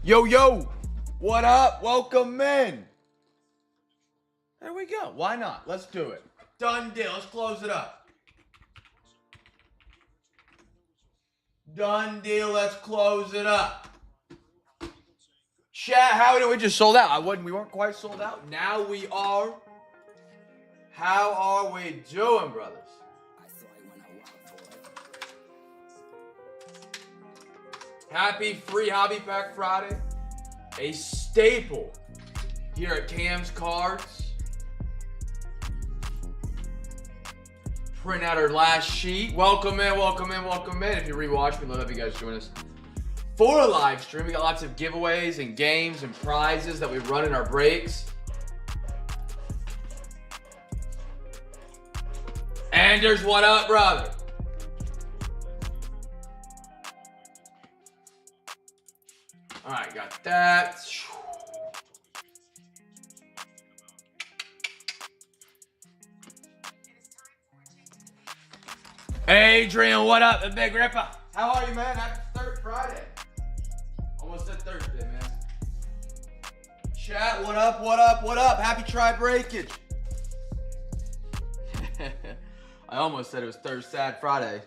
Yo, yo, what up? Welcome in. There we go. Why not? Let's do it. Done deal. Let's close it up. Done deal. Let's close it up. Chat, how do we just sold out? We weren't quite sold out. Now we are. How are we doing, brothers? Happy Free Hobby Pack Friday. A staple here at Cam's Cards. Print out our last sheet. Welcome in, welcome in, welcome in. If you rewatch, we'd love to have you guys join us for a live stream. We got lots of giveaways and games and prizes that we run in our breaks. Anders, what up, brother? All right, got that. Adrian, what up, the Big Ripper? How are you, man? Happy third Friday. Almost said Thursday, man. Chat, what up, what up, what up? Happy try breakage. I almost said it was Third Sad Friday.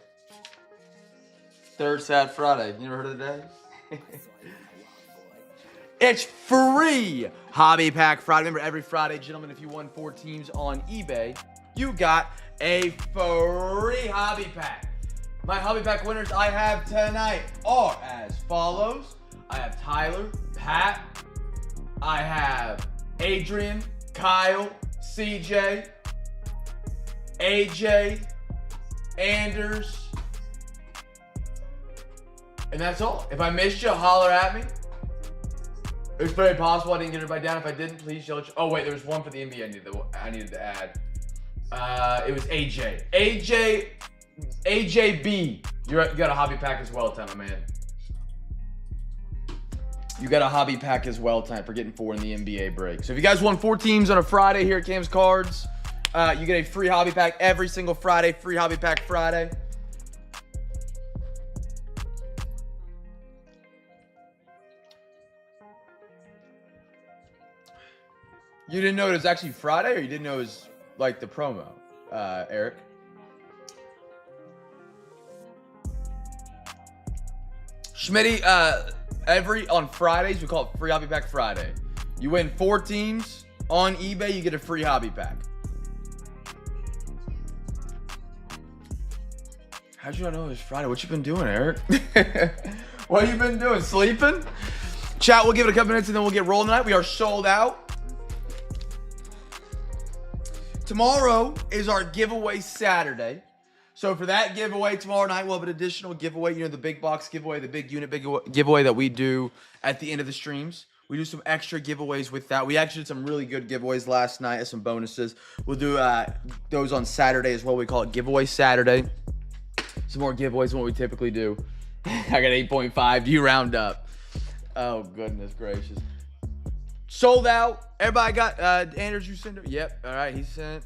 Third Sad Friday. You never heard of the day? It's free Hobby Pack Friday. Remember, every Friday, gentlemen, if you won 4 teams on eBay, you got a free Hobby Pack. My Hobby Pack winners I have tonight are as follows. I have Tyler, Pat, I have Adrian, Kyle, CJ, AJ, Anders, and that's all. If I missed you, holler at me. It's very possible I didn't get everybody down. If I didn't, please yell. Oh wait, there was one for the NBA I needed to add. It was AJ. AJB. You got a hobby pack as well, time, my man. You got a hobby pack as well, time, for getting 4 in the NBA break. So if you guys won 4 teams on a Friday here at Cam's Cards, you get a free hobby pack every single Friday. Free hobby pack Friday. You didn't know it was actually Friday, or you didn't know it was like the promo, Eric? Schmitty, on Fridays, we call it Free Hobby Pack Friday. You win 4 teams on eBay, you get a free hobby pack. How'd you not know it was Friday? What you been doing, Eric? What you been doing? Sleeping? Chat, we'll give it a couple minutes and then we'll get rolling tonight. We are sold out. Tomorrow is our giveaway Saturday. So for that giveaway tomorrow night, we'll have an additional giveaway. You know, the big box giveaway, the big unit giveaway that we do at the end of the streams. We do some extra giveaways with that. We actually did some really good giveaways last night as some bonuses. We'll do those on Saturday as well. We call it Giveaway Saturday. Some more giveaways than what we typically do. I got 8.5. Do you round up? Oh, goodness gracious. Sold out. Everybody got Anders, you sent it? Yep. All right, he sent.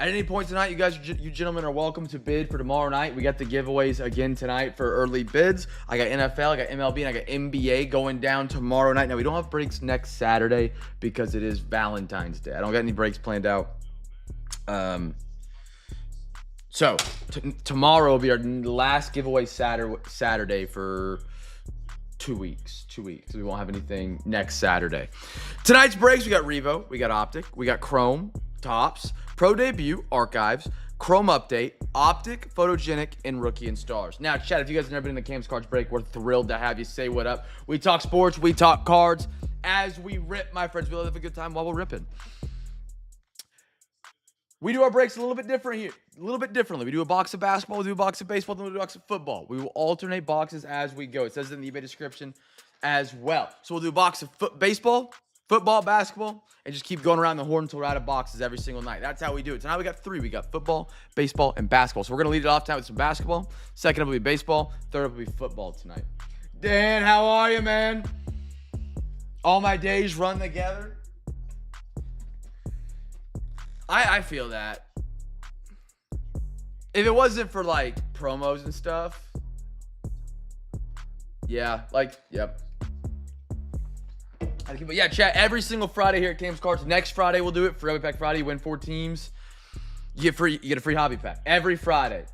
At any point tonight, you gentlemen are welcome to bid for tomorrow night. We got the giveaways again tonight for early bids. I got NFL, I got MLB, and I got NBA going down tomorrow night. Now, we don't have breaks next Saturday because it is Valentine's Day. I don't got any breaks planned out. So tomorrow will be our last giveaway Saturday for 2 weeks. 2 weeks. We won't have anything next Saturday. Tonight's breaks, we got Revo, we got Optic, we got Chrome, Tops, Pro Debut, Archives, Chrome Update, Optic, Photogenic, and Rookie and Stars. Now, chat, if you guys have never been in the Cam's Cards break, we're thrilled to have you. Say what up. We talk sports, we talk cards. As we rip, my friends, we love to have a good time while we're ripping. We do our breaks a little bit different here. A little bit differently. We do a box of basketball, we do a box of baseball, then we do a box of football. We will alternate boxes as we go. It says it in the eBay description as well. So we'll do a box of baseball, football, basketball, and just keep going around the horn until we're out of boxes every single night. That's how we do it. Tonight we got 3. We got football, baseball, and basketball. So we're going to lead it off tonight with some basketball. Second up will be baseball. Third up will be football tonight. Dan, how are you, man? All my days run together. I feel that. If it wasn't for, like, promos and stuff, yeah, like, yep. But yeah, chat, every single Friday here at Cam's Cards. Next Friday we'll do it. Free Hobby Pack Friday. You win 4 teams. You get a free hobby pack every Friday.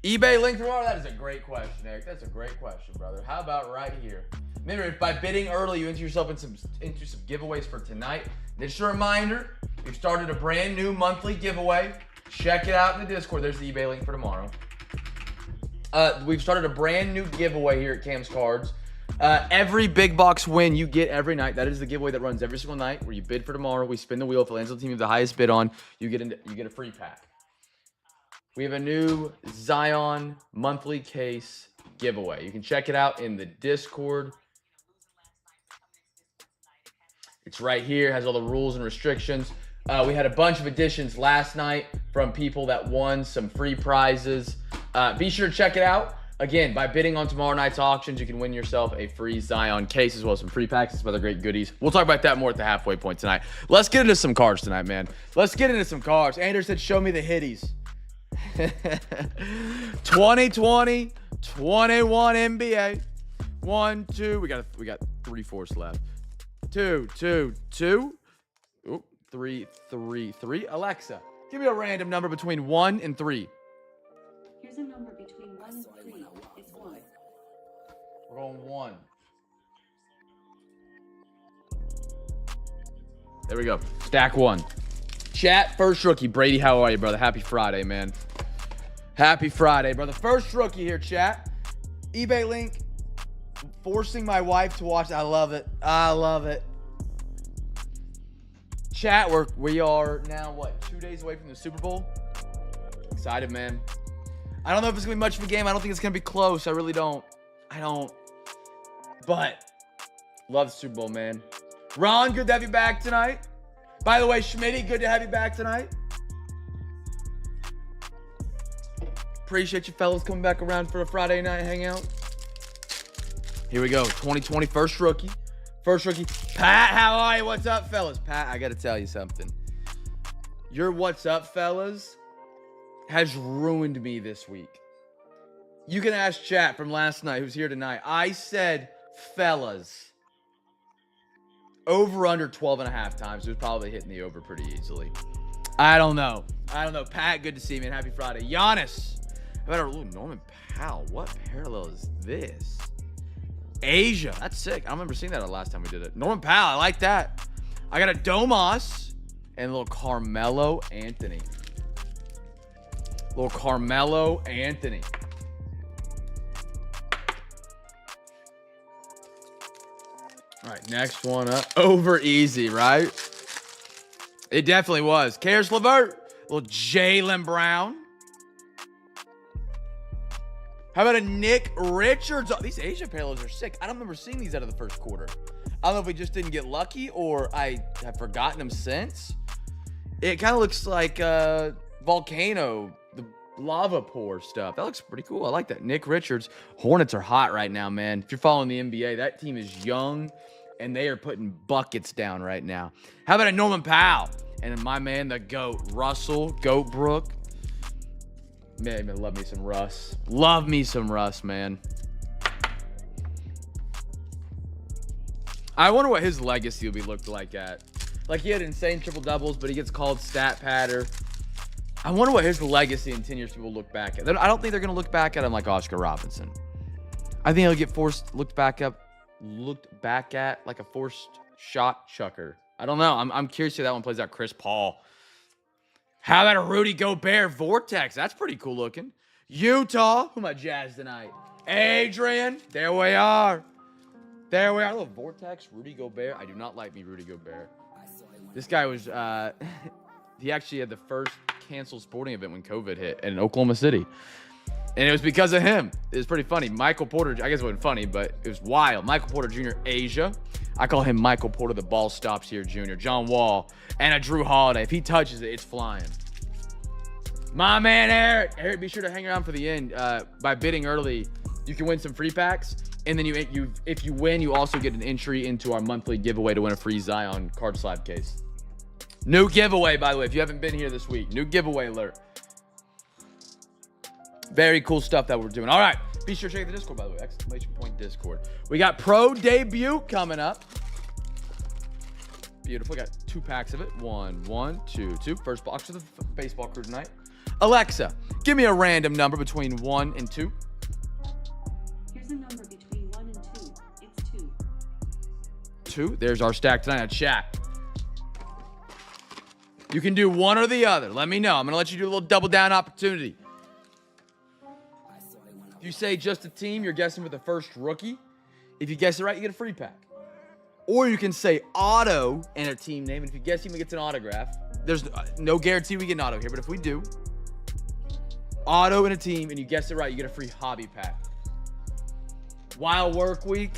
eBay link tomorrow? That is a great question, Eric. That's a great question, brother. How about right here? Remember, if by bidding early, you enter yourself into some giveaways for tonight. Just a reminder, we've started a brand new monthly giveaway. Check it out in the Discord. There's the eBay link for tomorrow. We've started a brand new giveaway here at Cam's Cards. Every big box win you get every night. That is the giveaway that runs every single night where you bid for tomorrow. We spin the wheel. If it lands on the team you have the highest bid on, you get a free pack. We have a new Zion monthly case giveaway. You can check it out in the Discord. It's right here. It has all the rules and restrictions. We had a bunch of additions last night from people that won some free prizes. Be sure to check it out. Again, by bidding on tomorrow night's auctions, you can win yourself a free Zion case as well as some free packs and some other great goodies. We'll talk about that more at the halfway point tonight. Let's get into some cards tonight, man. Let's get into some cards. Anders said, show me the hitties. 2020, 21 NBA. 1, 2. We got 3 fourths left. 2, 2, 2. Oop, 3, 3, 3. Alexa, give me a random number between 1 and 3. Here's a number between 1 and 3. It's 1. We're going 1. There we go. Stack 1. Chat, first rookie. Brady, how are you, brother? Happy Friday, man. Happy Friday, brother. First rookie here, chat. eBay link. Forcing my wife to watch. I love it. I love it. Chat, we are now, what, 2 days away from the Super Bowl? Excited, man. I don't know if it's going to be much of a game. I don't think it's going to be close. I really don't. But, love the Super Bowl, man. Ron, good to have you back tonight. By the way, Schmitty, good to have you back tonight. Appreciate you fellas coming back around for a Friday night hangout. Here we go. 2020 first rookie. First rookie. Pat, how are you? What's up, fellas? Pat, I got to tell you something. Your what's up, fellas, has ruined me this week. You can ask chat from last night who's here tonight. I said fellas over under 12.5 times. It was probably hitting the over pretty easily. I don't know. Pat, good to see you, man. Happy Friday. Giannis. How about our Norman Powell? What parallel is this? Asia. That's sick. I don't remember seeing that the last time we did it. Norman Powell. I like that. I got a Domas and a little Carmelo Anthony. All right, next one up. Over easy, right? It definitely was. Karis LeVert. Little Jaylen Brown. How about a Nick Richards? Oh, these Asia parallels are sick. I don't remember seeing these out of the first quarter. I don't know if we just didn't get lucky or I have forgotten them since. It kind of looks like Volcano, the lava pour stuff. That looks pretty cool. I like that. Nick Richards. Hornets are hot right now, man. If you're following the NBA, that team is young, and they are putting buckets down right now. How about a Norman Powell? And my man, the GOAT, Russell Goatbrook. Man, love me some Russ. Love me some Russ, man. I wonder what his legacy will be looked like at. Like, he had insane triple doubles, but he gets called stat patter. I wonder what his legacy in 10 years people look back at. I don't think they're going to look back at him like Oscar Robinson. I think he'll get looked back at like a forced shot chucker. I don't know. I'm curious to see how that one plays out. Chris Paul. How about a Rudy Gobert Vortex? That's pretty cool looking. Utah. Who am I Jazz tonight? Adrian. There we are. A little Vortex. Rudy Gobert. I do not like me Rudy Gobert. This guy was, he actually had the first canceled sporting event when COVID hit in Oklahoma City. And it was because of him. It was pretty funny. Michael Porter, I guess it wasn't funny, but it was wild. Michael Porter Jr., Asia. I call him Michael Porter, the ball stops here, Jr. John Wall, and a Drew Holiday. If he touches it, it's flying. My man, Eric. Eric, be sure to hang around for the end. By bidding early, you can win some free packs. And then if you win, you also get an entry into our monthly giveaway to win a free Zion card slab case. New giveaway, by the way, if you haven't been here this week. New giveaway alert. Very cool stuff that we're doing. All right. Be sure to check the Discord, by the way. ! Discord. We got pro debut coming up. Beautiful. Got 2 packs of it. 1, 1, 2, 2. First box of the baseball crew tonight. Alexa, give me a random number between 1 and 2. Here's a number between 1 and 2. It's 2. 2. There's our stack tonight on chat. You can do one or the other. Let me know. I'm going to let you do a little double down opportunity. If you say just a team, you're guessing with the first rookie. If you guess it right, you get a free pack. Or you can say auto and a team name. And if you guess him, he gets an autograph. There's no guarantee we get an auto here, but if we do, auto and a team, and you guess it right, you get a free hobby pack. Wild work week.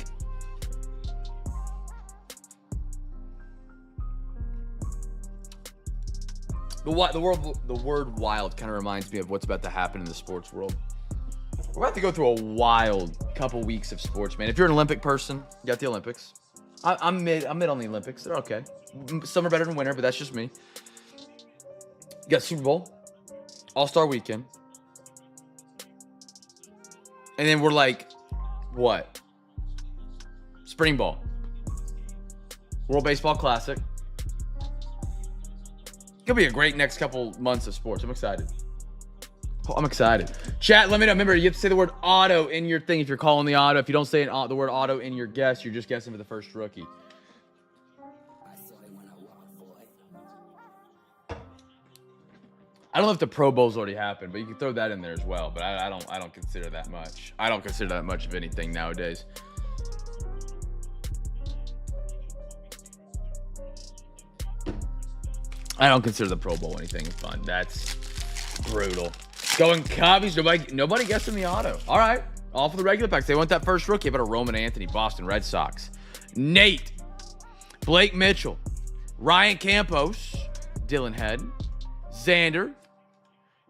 The word wild kind of reminds me of what's about to happen in the sports world. We're about to go through a wild couple weeks of sports, man. If you're an Olympic person, you got the Olympics. I'm mid on the Olympics. They're okay. Some are better than winter, but that's just me. You got Super Bowl, All-Star Weekend. And then we're like, what? Spring Ball. World Baseball Classic. Gonna be a great next couple months of sports. I'm excited. I'm excited. Chat, let me know. Remember, you have to say the word auto in your thing if you're calling the auto. If you don't say the word auto in your guess, you're just guessing for the first rookie. I don't know if the Pro Bowl's already happened, but you can throw that in there as well. But I don't consider that much. I don't consider that much of anything nowadays. I don't consider the Pro Bowl anything fun. That's brutal. Going Cubbies. Nobody guessing the auto. All right. All for the regular packs. They want that first rookie. But a Roman Anthony, Boston Red Sox. Nate. Blake Mitchell. Ryan Campos. Dylan Head. Xander.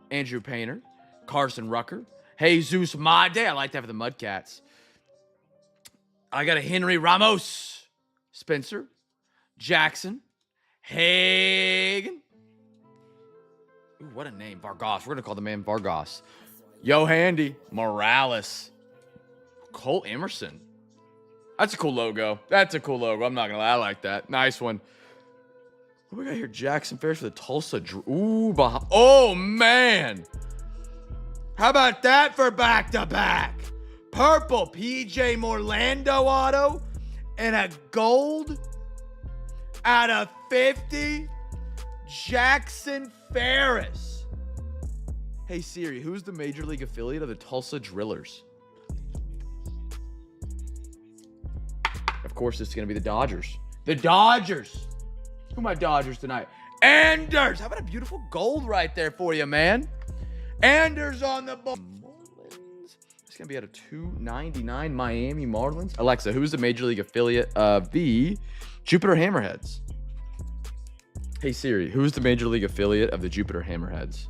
Andrew Painter. Carson Rucker. Jesus Made. I like that for the Mudcats. I got a Henry Ramos. Spencer. Jackson. Hagen. Ooh, what a name. Vargas. We're going to call the man Vargas. Yo, Handy. Morales. Cole Emerson. That's a cool logo. That's a cool logo. I'm not going to lie. I like that. Nice one. What do we got here? Jackson Ferris for the Tulsa. Ooh, oh, man. How about that for back-to-back? Purple PJ Morlando auto and a gold out of 50, Jackson Ferris. Hey Siri, who's the Major League affiliate of the Tulsa Drillers? Of course, it's going to be the Dodgers. The Dodgers. Who are my Dodgers tonight? Anders. How about a beautiful gold right there for you, man? Anders on the ball. Marlins. It's going to be out of 299 Miami Marlins. Alexa, who's the Major League affiliate of the Jupiter Hammerheads? Hey Siri, who's the Major League affiliate of the Jupiter Hammerheads?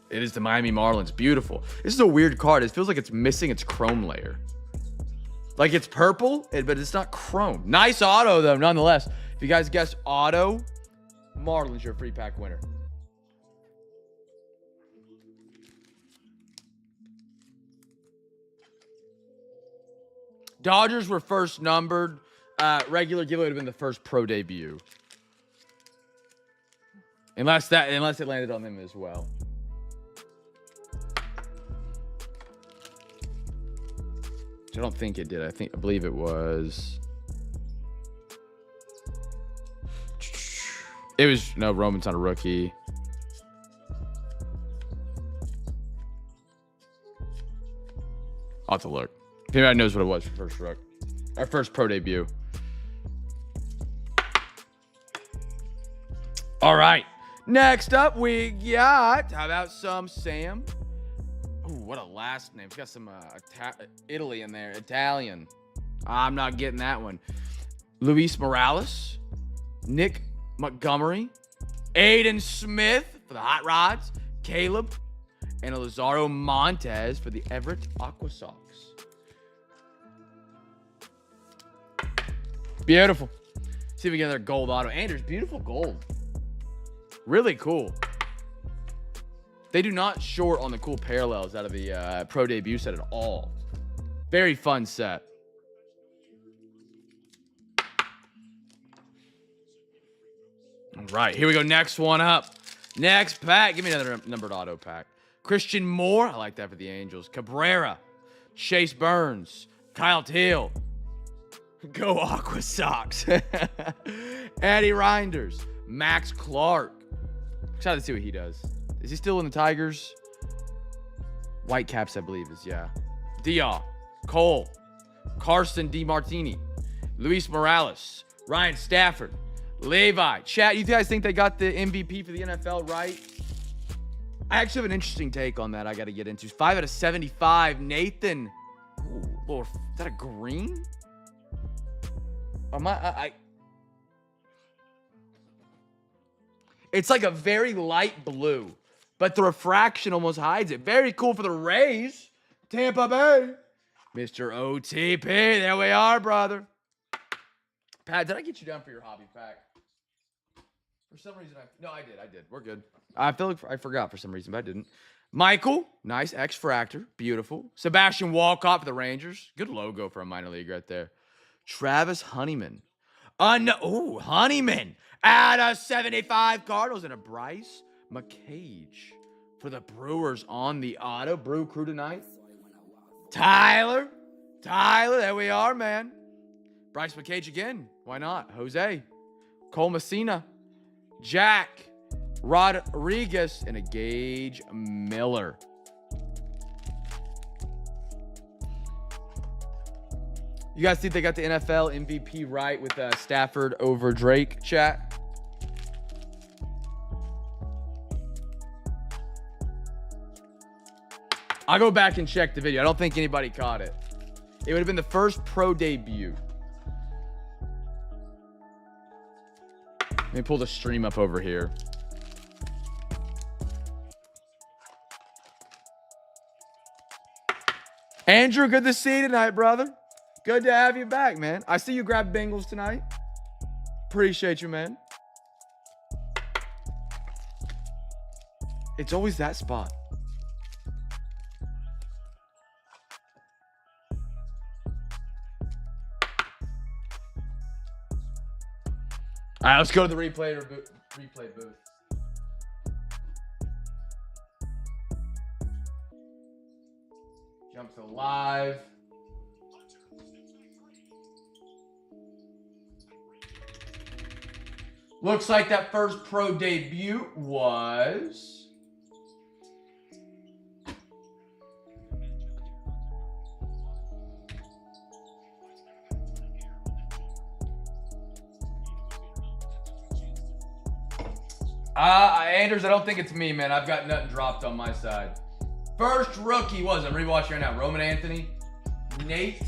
It is the Miami Marlins. Beautiful. This is a weird card. It feels like it's missing its chrome layer. Like it's purple, but it's not chrome. Nice auto though, nonetheless. If you guys guessed auto, Marlins, your free pack winner. Dodgers were first numbered. Regular giveaway would have been the first pro debut. Unless it landed on them as well. Which I don't think it did. I believe it was. It was no, Roman's not a rookie. I'll have to look. If anybody knows what it was for first rook. Our first pro debut. All right. Next up, we got, how about some Sam? Ooh, what a last name. It's got some Italy in there. Italian. I'm not getting that one. Luis Morales. Nick Montgomery. Aiden Smith for the Hot Rods. Caleb. And Lazaro Montez for the Everett Aquasox. Beautiful. See if we get another gold auto. Anders, beautiful gold. Really cool. They do not short on the cool parallels out of the pro debut set at all. Very fun set. All right, here we go. Next one up. Next pack. Give me another numbered auto pack. Christian Moore. I like that for the Angels. Cabrera. Chase Burns. Kyle Teal. Go Aqua Sox. Eddie Reinders. Max Clark. Excited to see what he does. Is he still in the Tigers? Whitecaps, I believe, is, yeah. Diaw. Cole. Carson DiMartini. Luis Morales. Ryan Stafford. Levi. Chat, you guys think they got the MVP for the NFL right? I actually have an interesting take on that I got to get into. 5 out of 75. Nathan. Ooh, Lord, is that a green? It's like a very light blue, but the refraction almost hides it. Very cool for the Rays. Tampa Bay. Mr. OTP. There we are, brother. Pat, did I get you down for your hobby pack? For some reason, I did. We're good. I feel like I forgot for some reason, but I didn't. Michael, nice X-Fractor, beautiful. Sebastian Walcott for the Rangers. Good logo for a minor league right there. Travis Honeyman. Honeyman. Out of 75 Cardinals. And a Bryce McCage for the Brewers on the auto. Brew crew tonight. Tyler, there we are, man. Bryce McCage again. Why not? Jose. Cole Messina. Jack. Rodriguez. And a Gage Miller. You guys think they got the NFL MVP right with Stafford over Drake, chat? I'll go back and check the video. I don't think anybody caught it. It would have been the first pro debut. Let me pull the stream up over here. Andrew, good to see you tonight, brother. Good to have you back, man. I see you grabbed Bengals tonight. Appreciate you, man. It's always that spot. All right, let's go to the replay booth. Jump to live. Looks like that first pro debut was... Anders, I don't think it's me, man. I've got nothing dropped on my side. First rookie was, I'm rewatching right now, Roman Anthony, Nate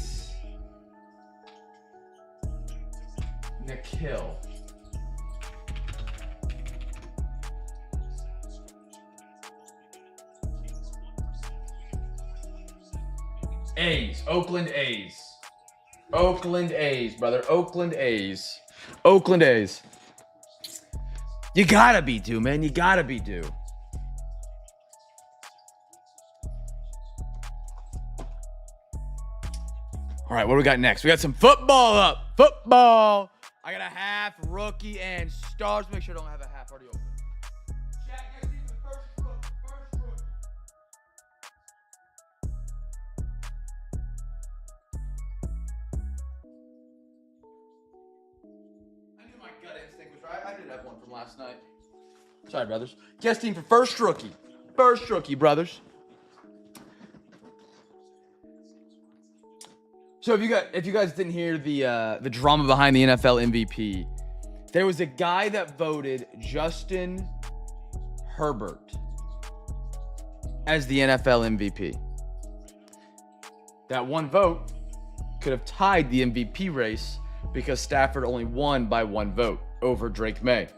Nikhil. A's, Oakland A's. Oakland A's, brother. Oakland A's. Oakland A's. You gotta be due, man. You gotta be due. All right, what do we got next? We got some football up. Football. I got a half rookie and stars. Make sure I don't have a half already open. Jack, guys, see the first rookie. I knew my gut instinct was right. I did have one from last night. Sorry, brothers. Guest team for first rookie. First rookie, brothers. So if you guys didn't hear the drama behind the NFL MVP, there was a guy that voted Justin Herbert as the NFL MVP. That one vote could have tied the MVP race because Stafford only won by one vote over Drake May.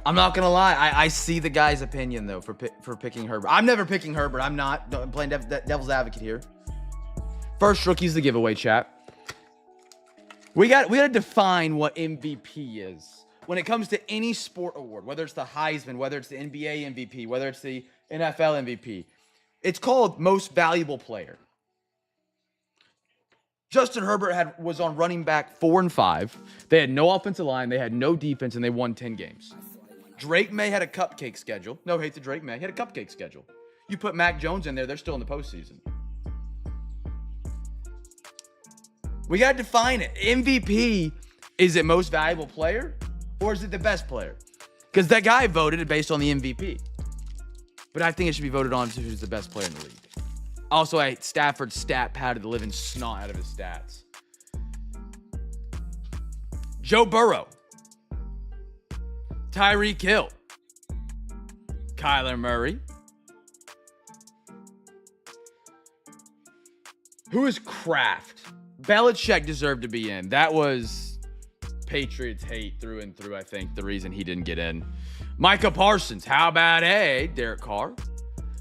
I'm not gonna lie. I see the guy's opinion though for picking Herbert. I'm never picking Herbert. I'm not. I'm playing devil's advocate here. First rookie's the giveaway, chat. We got to define what MVP is when it comes to any sport award, whether it's the Heisman, whether it's the NBA MVP, whether it's the NFL MVP. It's called most valuable player. Justin Herbert was on running back 4 and 5. They had no offensive line. They had no defense, and they won 10 games. Drake May had a cupcake schedule. No hate to Drake May. He had a cupcake schedule. You put Mac Jones in there, they're still in the postseason. We got to define it. MVP, is it most valuable player or is it the best player? Because that guy voted it based on the MVP. But I think it should be voted on who's the best player in the league. Also, Stafford stat padded the living snot out of his stats. Joe Burrow. Tyreek Hill. Kyler Murray. Who is Kraft? Belichick deserved to be in. That was Patriots hate through and through, I think, the reason he didn't get in. Micah Parsons. How about Derek Carr?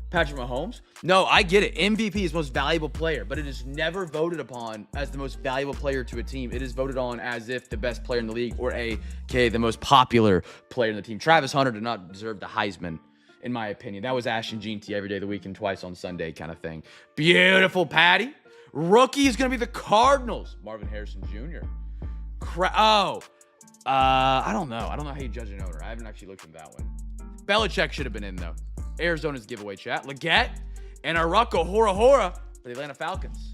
Patrick Mahomes? No, I get it. MVP is most valuable player, but it is never voted upon as the most valuable player to a team. It is voted on as if the best player in the league or the most popular player in the team. Travis Hunter did not deserve the Heisman, in my opinion. That was Ashton Jeanty every day of the week and twice on Sunday kind of thing. Beautiful, Patty. Rookie is going to be the Cardinals. Marvin Harrison Jr. I don't know. I don't know how you judge an owner. I haven't actually looked at that one. Belichick should have been in, though. Arizona's giveaway chat. Leggett and Arucco Hora for the Atlanta Falcons.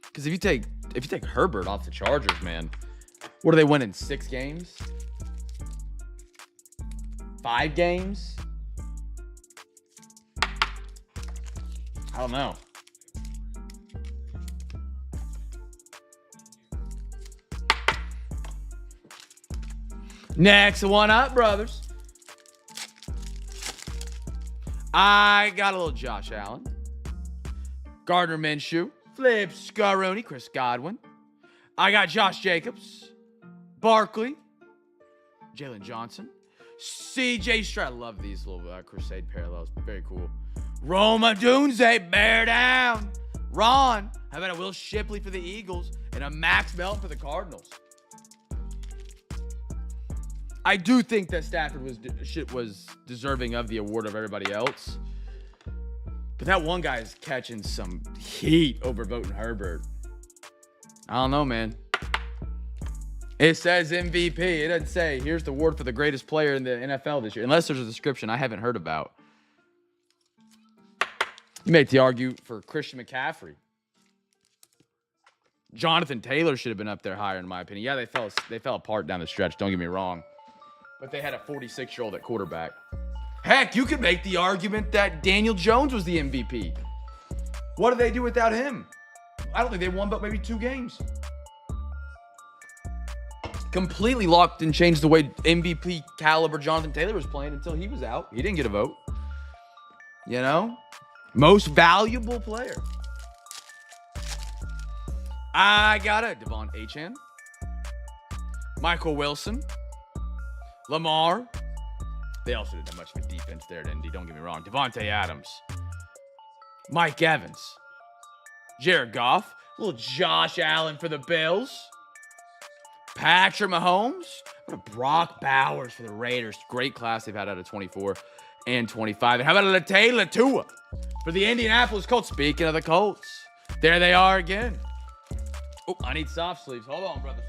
Because if you take Herbert off the Chargers, man, what are they winning? 6 games? 5 games? I don't know. Next one up, brothers. I got a little Josh Allen. Gardner Minshew. Flip Scaroni. Chris Godwin. I got Josh Jacobs. Barkley. Jalen Johnson. CJ Stroud. I love these little Crusade parallels. Very cool. Roma Dunze. Bear down. Ron. How about a Will Shipley for the Eagles and a Max Melton for the Cardinals? I do think that Stafford was deserving of the award of everybody else. But that one guy is catching some heat over voting Herbert. I don't know, man. It says MVP. It doesn't say, here's the award for the greatest player in the NFL this year. Unless there's a description I haven't heard about. You make the argue for Christian McCaffrey. Jonathan Taylor should have been up there higher, in my opinion. Yeah, they fell apart down the stretch. Don't get me wrong. But they had a 46-year-old at quarterback. Heck, you could make the argument that Daniel Jones was the MVP. What did they do without him? I don't think they won but maybe 2 games. Completely locked and changed the way MVP caliber Jonathan Taylor was playing until he was out. He didn't get a vote. You know? Most valuable player. I got it. Devon Achane. Michael Wilson. Lamar. They also didn't have much of a defense there at Indy. Don't get me wrong. Devontae Adams. Mike Evans. Jared Goff. Little Josh Allen for the Bills. Patrick Mahomes. What a Brock Bowers for the Raiders. Great class they've had out of 24 and 25. And how about Latae Latua for the Indianapolis Colts? Speaking of the Colts, there they are again. Oh, I need soft sleeves. Hold on, brothers.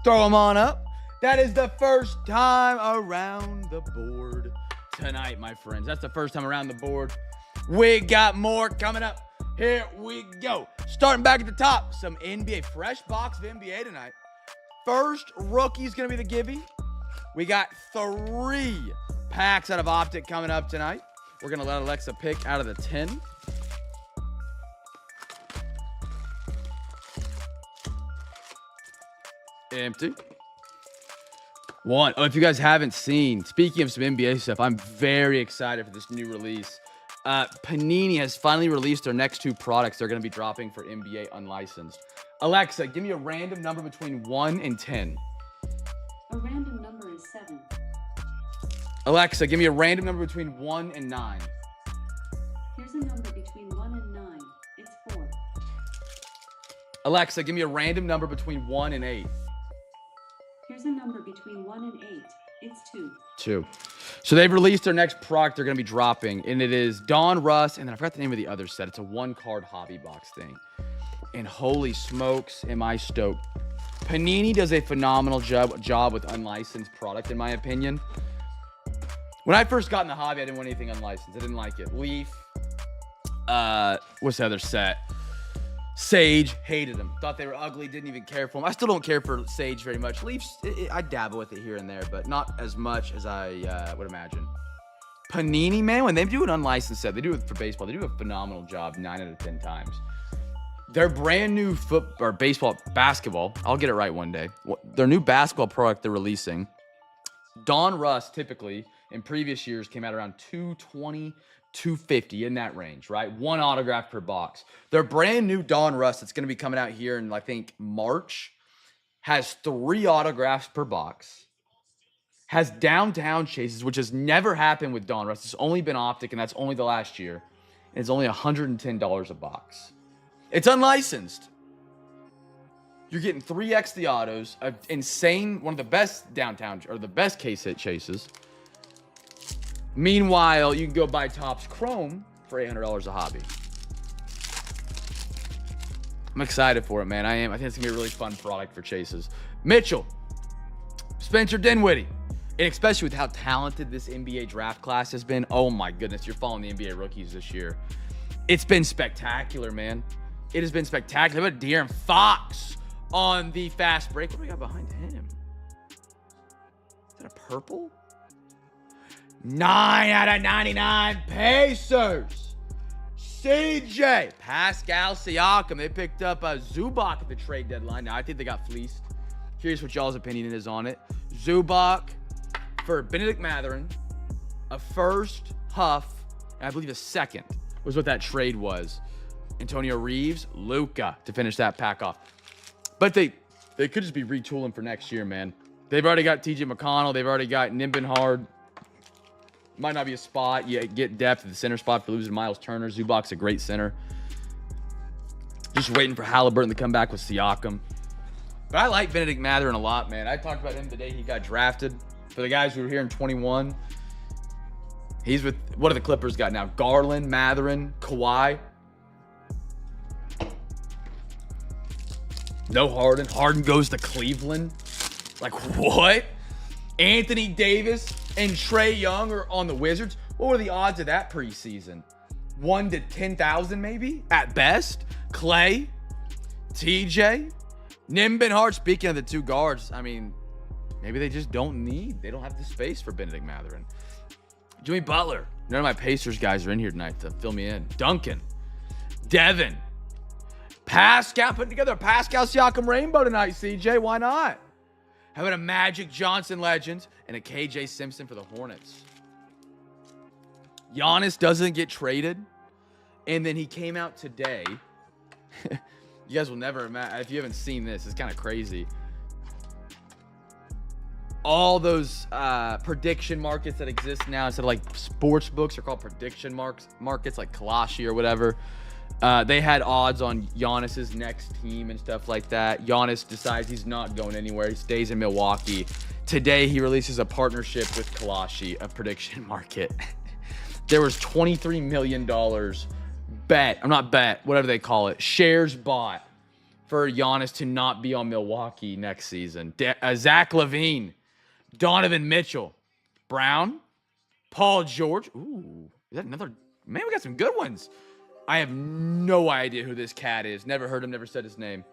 Throw them on up. That is the first time around the board tonight, my friends. That's the first time around the board. We got more coming up. Here we go. Starting back at the top, some NBA. Fresh box of NBA tonight. First rookie is going to be the Gibby. We got 3 packs out of Optic coming up tonight. We're going to let Alexa pick out of the 10. Empty. 1. Oh, if you guys haven't seen, speaking of some NBA stuff, I'm very excited for this new release Panini has finally released their next 2 products they're going to be dropping for NBA unlicensed. Alexa, give me a random number between 1 and 10. A random number is 7. Alexa, give me a random number between 1 and 9. Here's a number between 1 and 9. It's 4. Alexa, give me a random number between 1 and 8. Here's a number between 1 and 8. It's 2. 2. So they've released their next product they're going to be dropping, and it is Don Russ, and then I forgot the name of the other set. It's a 1-card hobby box thing. And holy smokes, am I stoked. Panini does a phenomenal job with unlicensed product, in my opinion. When I first got in the hobby, I didn't want anything unlicensed. I didn't like it. Leaf. What's the other set? Sage. Hated them. Thought they were ugly. Didn't even care for them. I still don't care for Sage very much. Leafs, I dabble with it here and there, but not as much as I would imagine. Panini, man, when they do an unlicensed set, they do it for baseball. They do a phenomenal job 9 out of 10 times. Their brand new basketball, I'll get it right one day. Their new basketball product they're releasing, Don Russ typically in previous years came out around $220, $250 in that range, right? 1 autograph per box. Their brand new Don Russ that's going to be coming out here in, I think, March, has 3 autographs per box, has downtown chases, which has never happened with Don Russ. It's only been Optic, and that's only the last year. And it's only $110 a box. It's unlicensed. You're getting 3x the autos, an insane, one of the best downtown, or the best case hit chases. Meanwhile, you can go buy Topps Chrome for $800 a hobby. I'm excited for it, man. I am. I think it's going to be a really fun product for chases. Mitchell, Spencer Dinwiddie, and especially with how talented this NBA draft class has been. Oh, my goodness. You're following the NBA rookies this year. It's been spectacular, man. It has been spectacular. How about De'Aaron Fox on the fast break? What do we got behind him? Is that a purple? 9 out of 99 Pacers. CJ. Pascal Siakam. They picked up Zubac at the trade deadline. Now, I think they got fleeced. Curious what y'all's opinion is on it. Zubac for Benedict Mathurin. A first, Huff, and I believe a second was what that trade was. Antonio Reeves, Luka to finish that pack off. But they could just be retooling for next year, man. They've already got TJ McConnell. They've already got Nimbenhard. Might not be a spot. You get depth at the center spot for losing Miles Turner. Zubac's a great center. Just waiting for Halliburton to come back with Siakam. But I like Benedict Mathurin a lot, man. I talked about him the day he got drafted. For the guys who were here in 21, he's with, what do the Clippers got now? Garland, Mathurin, Kawhi. No Harden. Harden goes to Cleveland. Like, what? Anthony Davis and Trae Young are on the Wizards. What were the odds of that preseason? 1 to 10,000 maybe at best. Clay, TJ, Nimbenhard. Speaking of the 2 guards, I mean, maybe they just they don't have the space for Benedict Mathurin. Jimmy Butler. None of my Pacers guys are in here tonight to fill me in. Duncan, Devin, Pascal, putting together a Pascal Siakam rainbow tonight, CJ. Why not? How about a Magic Johnson legend and a KJ Simpson for the Hornets? Giannis doesn't get traded, and then he came out today. You guys will never imagine. If you haven't seen this, it's kind of crazy. All those prediction markets that exist now, instead of like sports books, are called prediction markets like Kalashi or whatever. They had odds on Giannis's next team and stuff like that. Giannis decides he's not going anywhere. He stays in Milwaukee. Today, he releases a partnership with Kalashi, a prediction market. There was $23 million whatever they call it, shares bought for Giannis to not be on Milwaukee next season. Zach LaVine, Donovan Mitchell, Brown, Paul George. Ooh, is that another? Man, we got some good ones. I have no idea who this cat is. Never heard him, never said his name.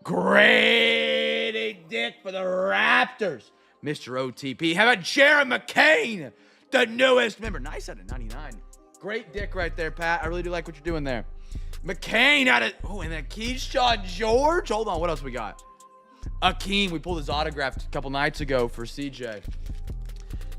Grady Dick for the Raptors. Mr. OTP. How about Jared McCain, the newest member? Nice out of 99. Great dick right there, Pat. I really do like what you're doing there. McCain out of... Oh, and then Keyshawn George. Hold on, what else we got? Akeem. We pulled his autograph a couple nights ago for CJ.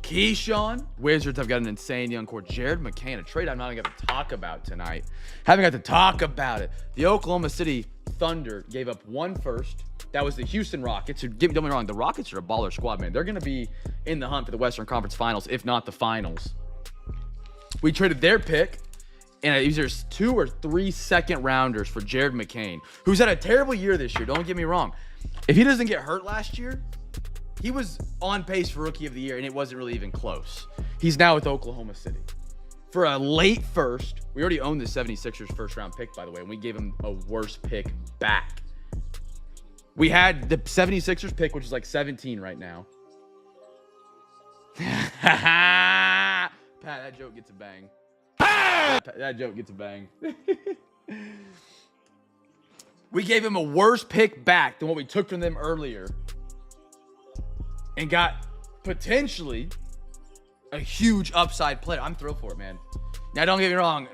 Keyshawn. Wizards have got an insane young core. Jared McCain, a trade I'm not even going to talk about tonight. Haven't got to talk about it. The Oklahoma City Thunder gave up 1 first. That was the Houston Rockets. Who, don't get me wrong, the Rockets are a baller squad, man. They're going to be in the hunt for the Western Conference Finals, if not the Finals. We traded their pick, and either 2 or 3 second rounders for Jared McCain, who's had a terrible year this year. Don't get me wrong. If he doesn't get hurt last year, he was on pace for Rookie of the Year, and it wasn't really even close. He's now with Oklahoma City. For a late first, we already owned the 76ers first-round pick, by the way, and we gave him a worse pick back. We had the 76ers pick, which is like 17 right now. Pat, that joke gets a bang. That joke gets a bang. We gave him a worse pick back than what we took from them earlier and got potentially a huge upside player. I'm thrilled for it, man. Now, don't get me wrong.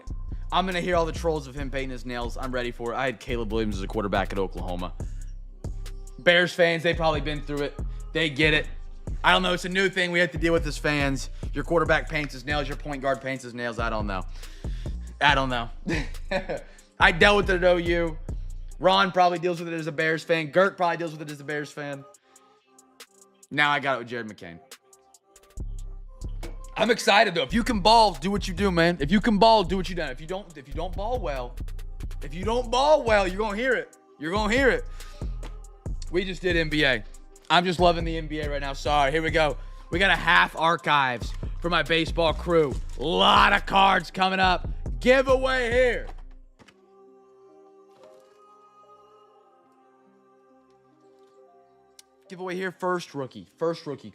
I'm going to hear all the trolls of him painting his nails. I'm ready for it. I had Caleb Williams as a quarterback at Oklahoma. Bears fans, they've probably been through it. They get it. I don't know. It's a new thing we have to deal with as fans. Your quarterback paints his nails. Your point guard paints his nails. I don't know. I dealt with it at OU. Ron probably deals with it as a Bears fan. Gert probably deals with it as a Bears fan. Now I got it with Jared McCain. I'm excited, though. If you can ball, do what you do, man. If you can ball, do what you do. If you don't ball well, you're going to hear it. You're going to hear it. We just did NBA. I'm just loving the NBA right now. Sorry. Here we go. We got a half archives for my baseball crew. A lot of cards coming up. Giveaway here. Giveaway here. First rookie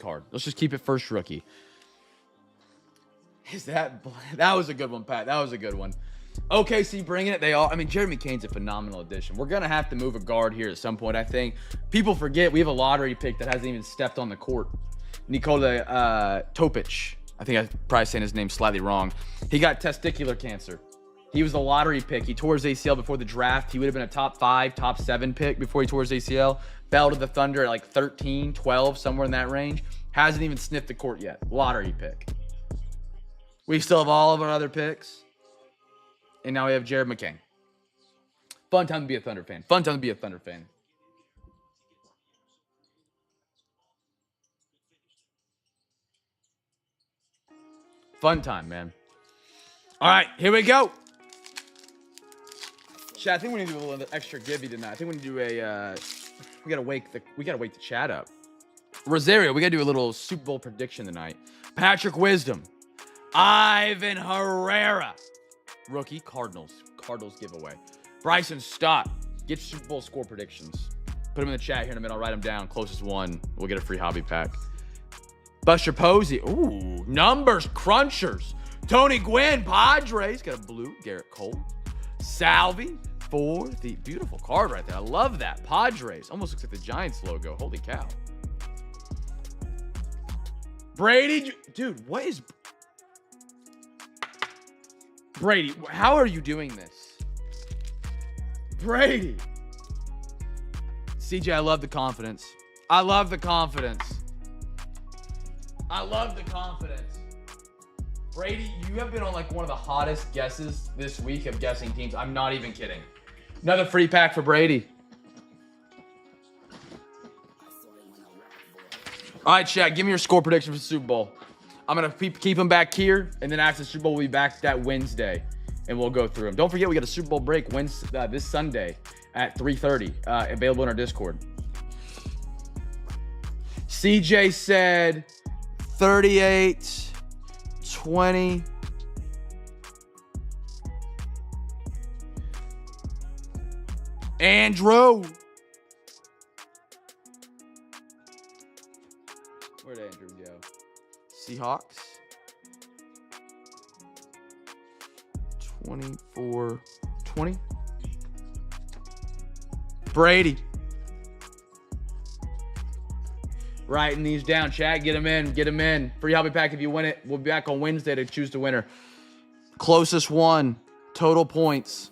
card. Let's just keep it first rookie. That was a good one, Pat. That was a good one. OKC bringing it. Jeremy Cane's a phenomenal addition. We're going to have to move a guard here at some point, I think. People forget we have a lottery pick that hasn't even stepped on the court. Nikola Topic. I think I'm probably saying his name slightly wrong. He got testicular cancer. He was the lottery pick. He tore his ACL before the draft. He would have been a top 5, top 7 pick before he tore his ACL. Fell to the Thunder at like 13, 12, somewhere in that range. Hasn't even sniffed the court yet. Lottery pick. We still have all of our other picks. And now we have Jared McCain. Fun time to be a Thunder fan. Fun time, man. All right, here we go. Chat, I think we need to do a little extra givey tonight. I think we need to do a we gotta wake the chat up. Rosario, we gotta do a little Super Bowl prediction tonight. Patrick Wisdom. Ivan Herrera. Rookie, Cardinals giveaway. Bryson Stott. Get Super Bowl score predictions. Put them in the chat here in a minute. I'll write them down. Closest one, we'll get a free hobby pack. Buster Posey. Ooh, numbers crunchers. Tony Gwynn, Padres. Got a blue. Garrett Cole. Salvi for the beautiful card right there. I love that. Padres. Almost looks like the Giants logo. Holy cow. Brady. Dude, what is... Brady, how are you doing this? Brady. CJ, I love the confidence. Brady, you have been on like one of the hottest guesses this week of guessing teams. I'm not even kidding. Another free pack for Brady. All right, Shaq, give me your score prediction for the Super Bowl. I'm going to keep them back here, and then after the Super Bowl, we'll be back that Wednesday, and we'll go through them. Don't forget, we got a Super Bowl break this Sunday at 3:30, available in our Discord. CJ said 38-20. Andrew. Where'd Andrew go? Seahawks. 24-20. Brady. Writing these down, chat. Get them in. Free hobby pack if you win it. We'll be back on Wednesday to choose the winner. Closest one. Total points.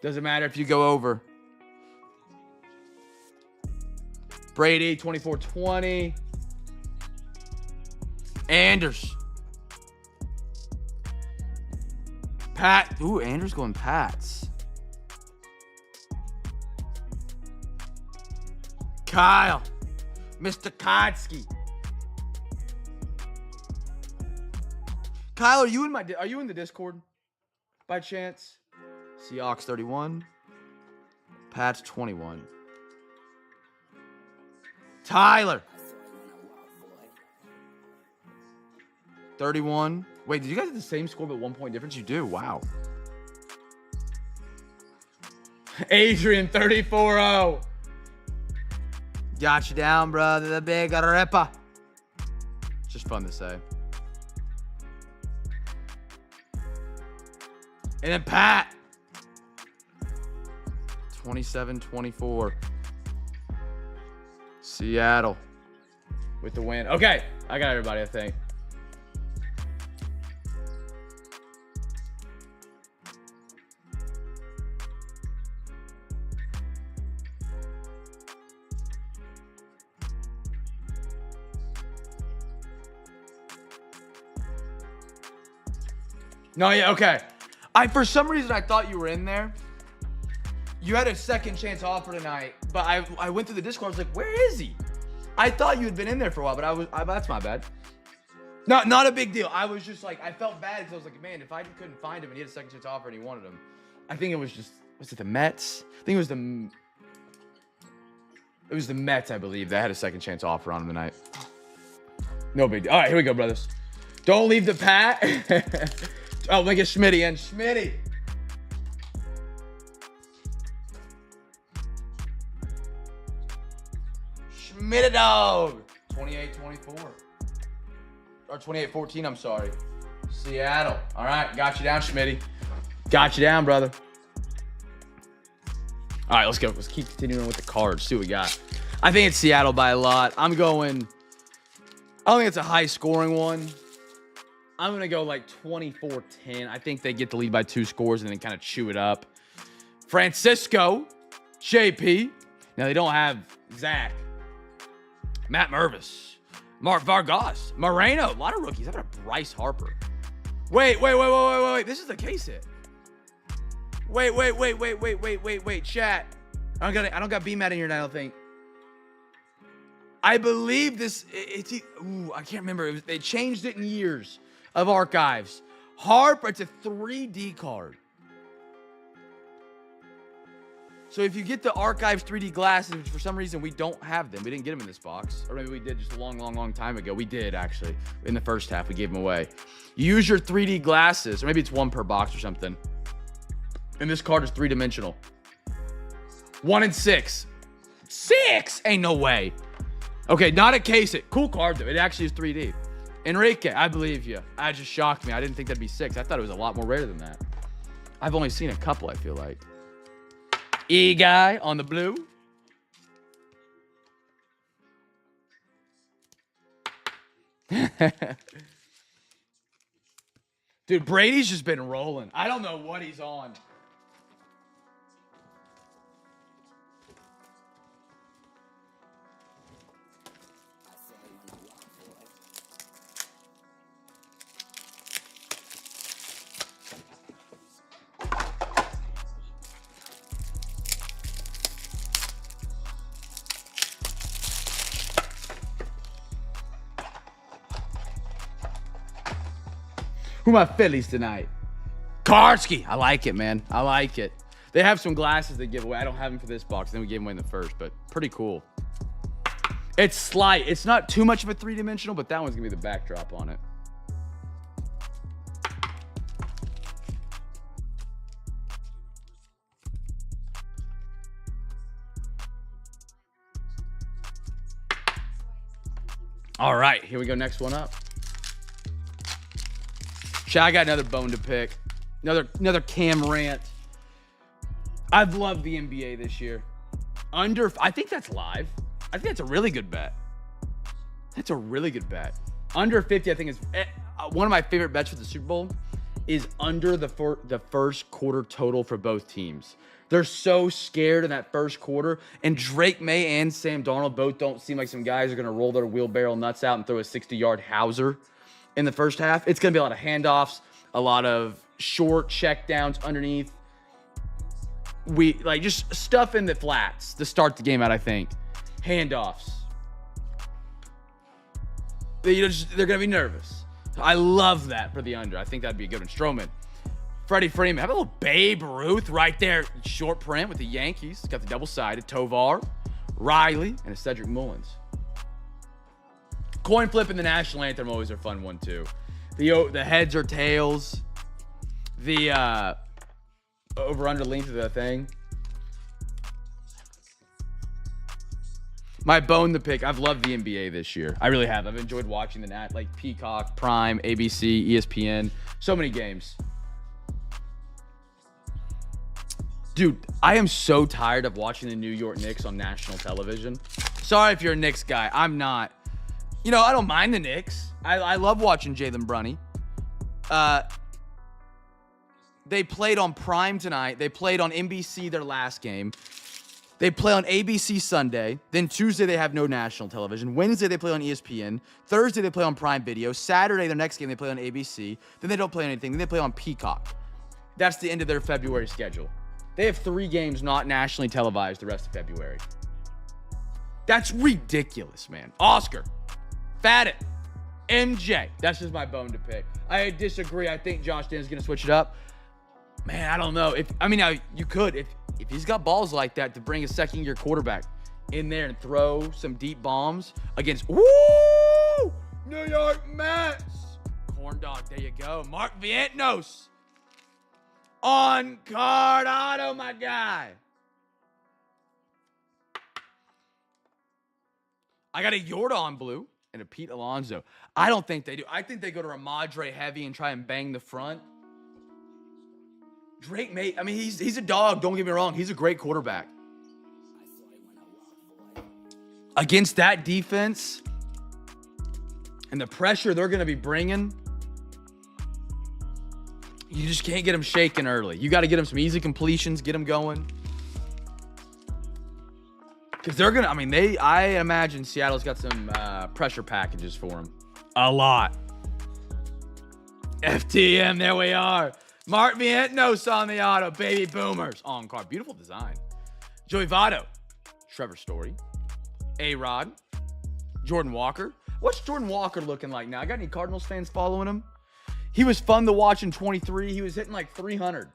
Doesn't matter if you go over. Brady, 24-20. Anders. Pat. Ooh, Anders going Pats. Kyle. Mr. Kodsky. Kyle, are you in the Discord by chance? Seahawks 31. Pats 21. Tyler. 31. Wait, did you guys have the same score but 1 point difference? You do. Wow. Adrian 34-0. Got you down, brother. The big ripper. Just fun to say. And then Pat. 27-24. Seattle with the win. Okay, I got everybody, I think. No, yeah, okay. For some reason, I thought you were in there. You had a second chance offer tonight, but I went through the Discord. I was like, where is he? I thought you had been in there for a while, but that's my bad. Not a big deal. I was just like, I felt bad because I was like, man, if I couldn't find him and he had a second chance offer and he wanted him, I think it was just, was it the Mets? I think it was the Mets, I believe, that had a second chance offer on him tonight. No big deal. All right, here we go, brothers. Don't leave the Pat. Oh, make it Schmitty and Schmitty. Schmitty dog. 28-24. Or 28-14, I'm sorry. Seattle. All right, got you down, Schmitty. Got you down, brother. All right, let's go. Let's keep continuing with the cards. See what we got. I think it's Seattle by a lot. I don't think it's a high-scoring one. I'm going to go like 24-10. I think they get the lead by 2 scores and then kind of chew it up. Francisco, JP. Now, they don't have Zach. Matt Mervis. Mark Vargas. Moreno. A lot of rookies. How about a Bryce Harper? Wait. This is the case hit. Wait. Chat. I don't got B-Mat in here now, I don't think. I believe this, I can't remember. They changed it in years of archives. Harper, it's a 3D card. So if you get the archives 3D glasses, which for some reason we don't have them. We didn't get them in this box. Or maybe we did just a long time ago. We did, actually. In the first half, we gave them away. You use your 3D glasses, or maybe it's 1 per box or something. And this card is 3-dimensional. 1 and 6. 6? Ain't no way. Okay, not a case it. Cool card, though. It actually is 3D. Enrique, I believe you. That just shocked me. I didn't think that'd be 6. I thought it was a lot more rare than that. I've only seen a couple, I feel like. E-guy on the blue. Dude, Brady's just been rolling. I don't know what he's on. Who my Phillies tonight? Karski. I like it, man. I like it. They have some glasses they give away. I don't have them for this box. Then we gave them away in the first, but pretty cool. It's slight. It's not too much of a 3-dimensional, but that one's going to be the backdrop on it. All right, here we go. Next one up. I got another bone to pick. Another Cam rant. I've loved the NBA this year. I think that's live. I think that's a really good bet. That's a really good bet. Under 50, I think is one of my favorite bets for the Super Bowl is under the first quarter total for both teams. They're so scared in that first quarter, and Drake May and Sam Darnold both don't seem like some guys are going to roll their wheelbarrow nuts out and throw a 60-yard howser. in the first half. It's going to be a lot of handoffs, a lot of short check downs underneath. We like just stuff in the flats to start the game out, I think. Handoffs. They're going to be nervous. I love that for the under. I think that'd be a good one. Stroman. Freddie Freeman. Have a little Babe Ruth right there. Short print with the Yankees. Got the double-sided. Tovar, Riley, and a Cedric Mullins. Coin flip and the national anthem always are fun one, too. The heads or tails. The over-under length of the thing. My bone to pick. I've loved the NBA this year. I really have. I've enjoyed watching like Peacock, Prime, ABC, ESPN. So many games. Dude, I am so tired of watching the New York Knicks on national television. Sorry if you're a Knicks guy. I'm not. You know, I don't mind the Knicks. I love watching Jalen Brunny. They played on Prime tonight. They played on NBC their last game. They play on ABC Sunday. Then Tuesday, they have no national television. Wednesday, they play on ESPN. Thursday, they play on Prime Video. Saturday, their next game, they play on ABC. Then they don't play anything. Then they play on Peacock. That's the end of their February schedule. They have 3 games not nationally televised the rest of February. That's ridiculous, man. Oscar, Fadden, MJ. That's just my bone to pick. I disagree. I think Josh Dan's going to switch it up. Man, I don't know. Now you could if he's got balls like that to bring a second-year quarterback in there and throw some deep bombs against New York Mets. Corn dog, there you go. Mark Vientos on card auto, my guy. I got a Yordan blue and a Pete Alonso. I don't think they do. I think they go to Ramadre heavy and try and bang the front. Drake May, he's a dog, don't get me wrong. He's a great quarterback. Against that defense and the pressure they're going to be bringing, you just can't get them shaking early. You got to get them some easy completions, get them going. Because they're going to, I imagine Seattle's got some pressure packages for them. A lot. FTM, there we are. Mark Vientos on the auto. Baby Boomers. On card. Beautiful design. Joey Votto. Trevor Story. A-Rod. Jordan Walker. What's Jordan Walker looking like now? I got any Cardinals fans following him? He was fun to watch in 23. He was hitting like 300.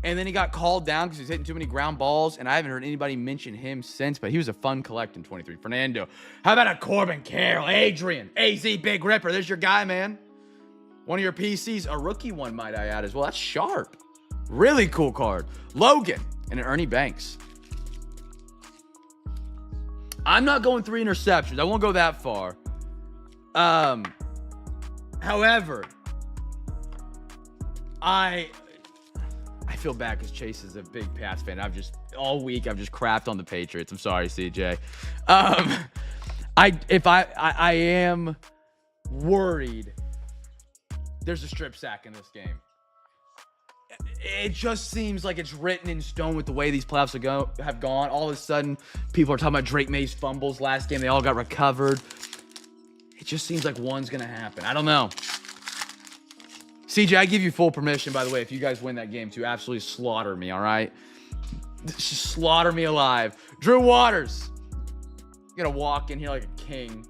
And then he got called down because he was hitting too many ground balls. And I haven't heard anybody mention him since. But he was a fun collect in 23. Fernando. How about a Corbin Carroll? Adrian. AZ Big Ripper. There's your guy, man. One of your PCs, a rookie one, might I add as well. That's sharp. Really cool card. Logan and an Ernie Banks. I'm not going 3 interceptions. I won't go that far. However, I feel bad because Chase is a big Pats fan. All week I've just crapped on the Patriots. I'm sorry, CJ. I am worried. There's a strip sack in this game. It just seems like it's written in stone with the way these playoffs have gone. All of a sudden, people are talking about Drake May's fumbles last game. They all got recovered. It just seems like one's going to happen. I don't know. CJ, I give you full permission, by the way, if you guys win that game, to absolutely slaughter me, all right? Just slaughter me alive. Drew Waters. You're going to walk in here like a king.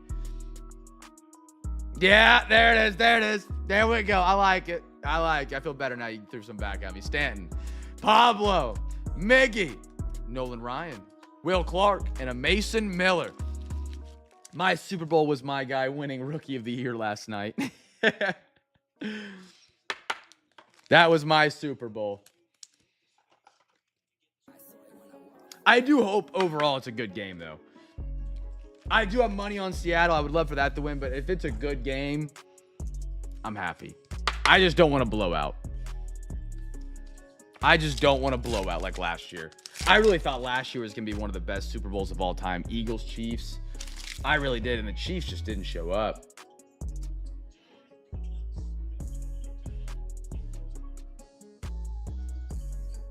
Yeah, there it is. There it is. There we go. I like it. I feel better now. You threw some back at me. Stanton, Pablo, Miggy, Nolan Ryan, Will Clark, and a Mason Miller. My Super Bowl was my guy winning Rookie of the Year last night. That was my Super Bowl. I do hope overall it's a good game, though. I do have money on Seattle. I would love for that to win, but if it's a good game, I'm happy. I just don't want to blow out. I just don't want to blow out like last year. I really thought last year was going to be one of the best Super Bowls of all time. Eagles, Chiefs. I really did, and the Chiefs just didn't show up.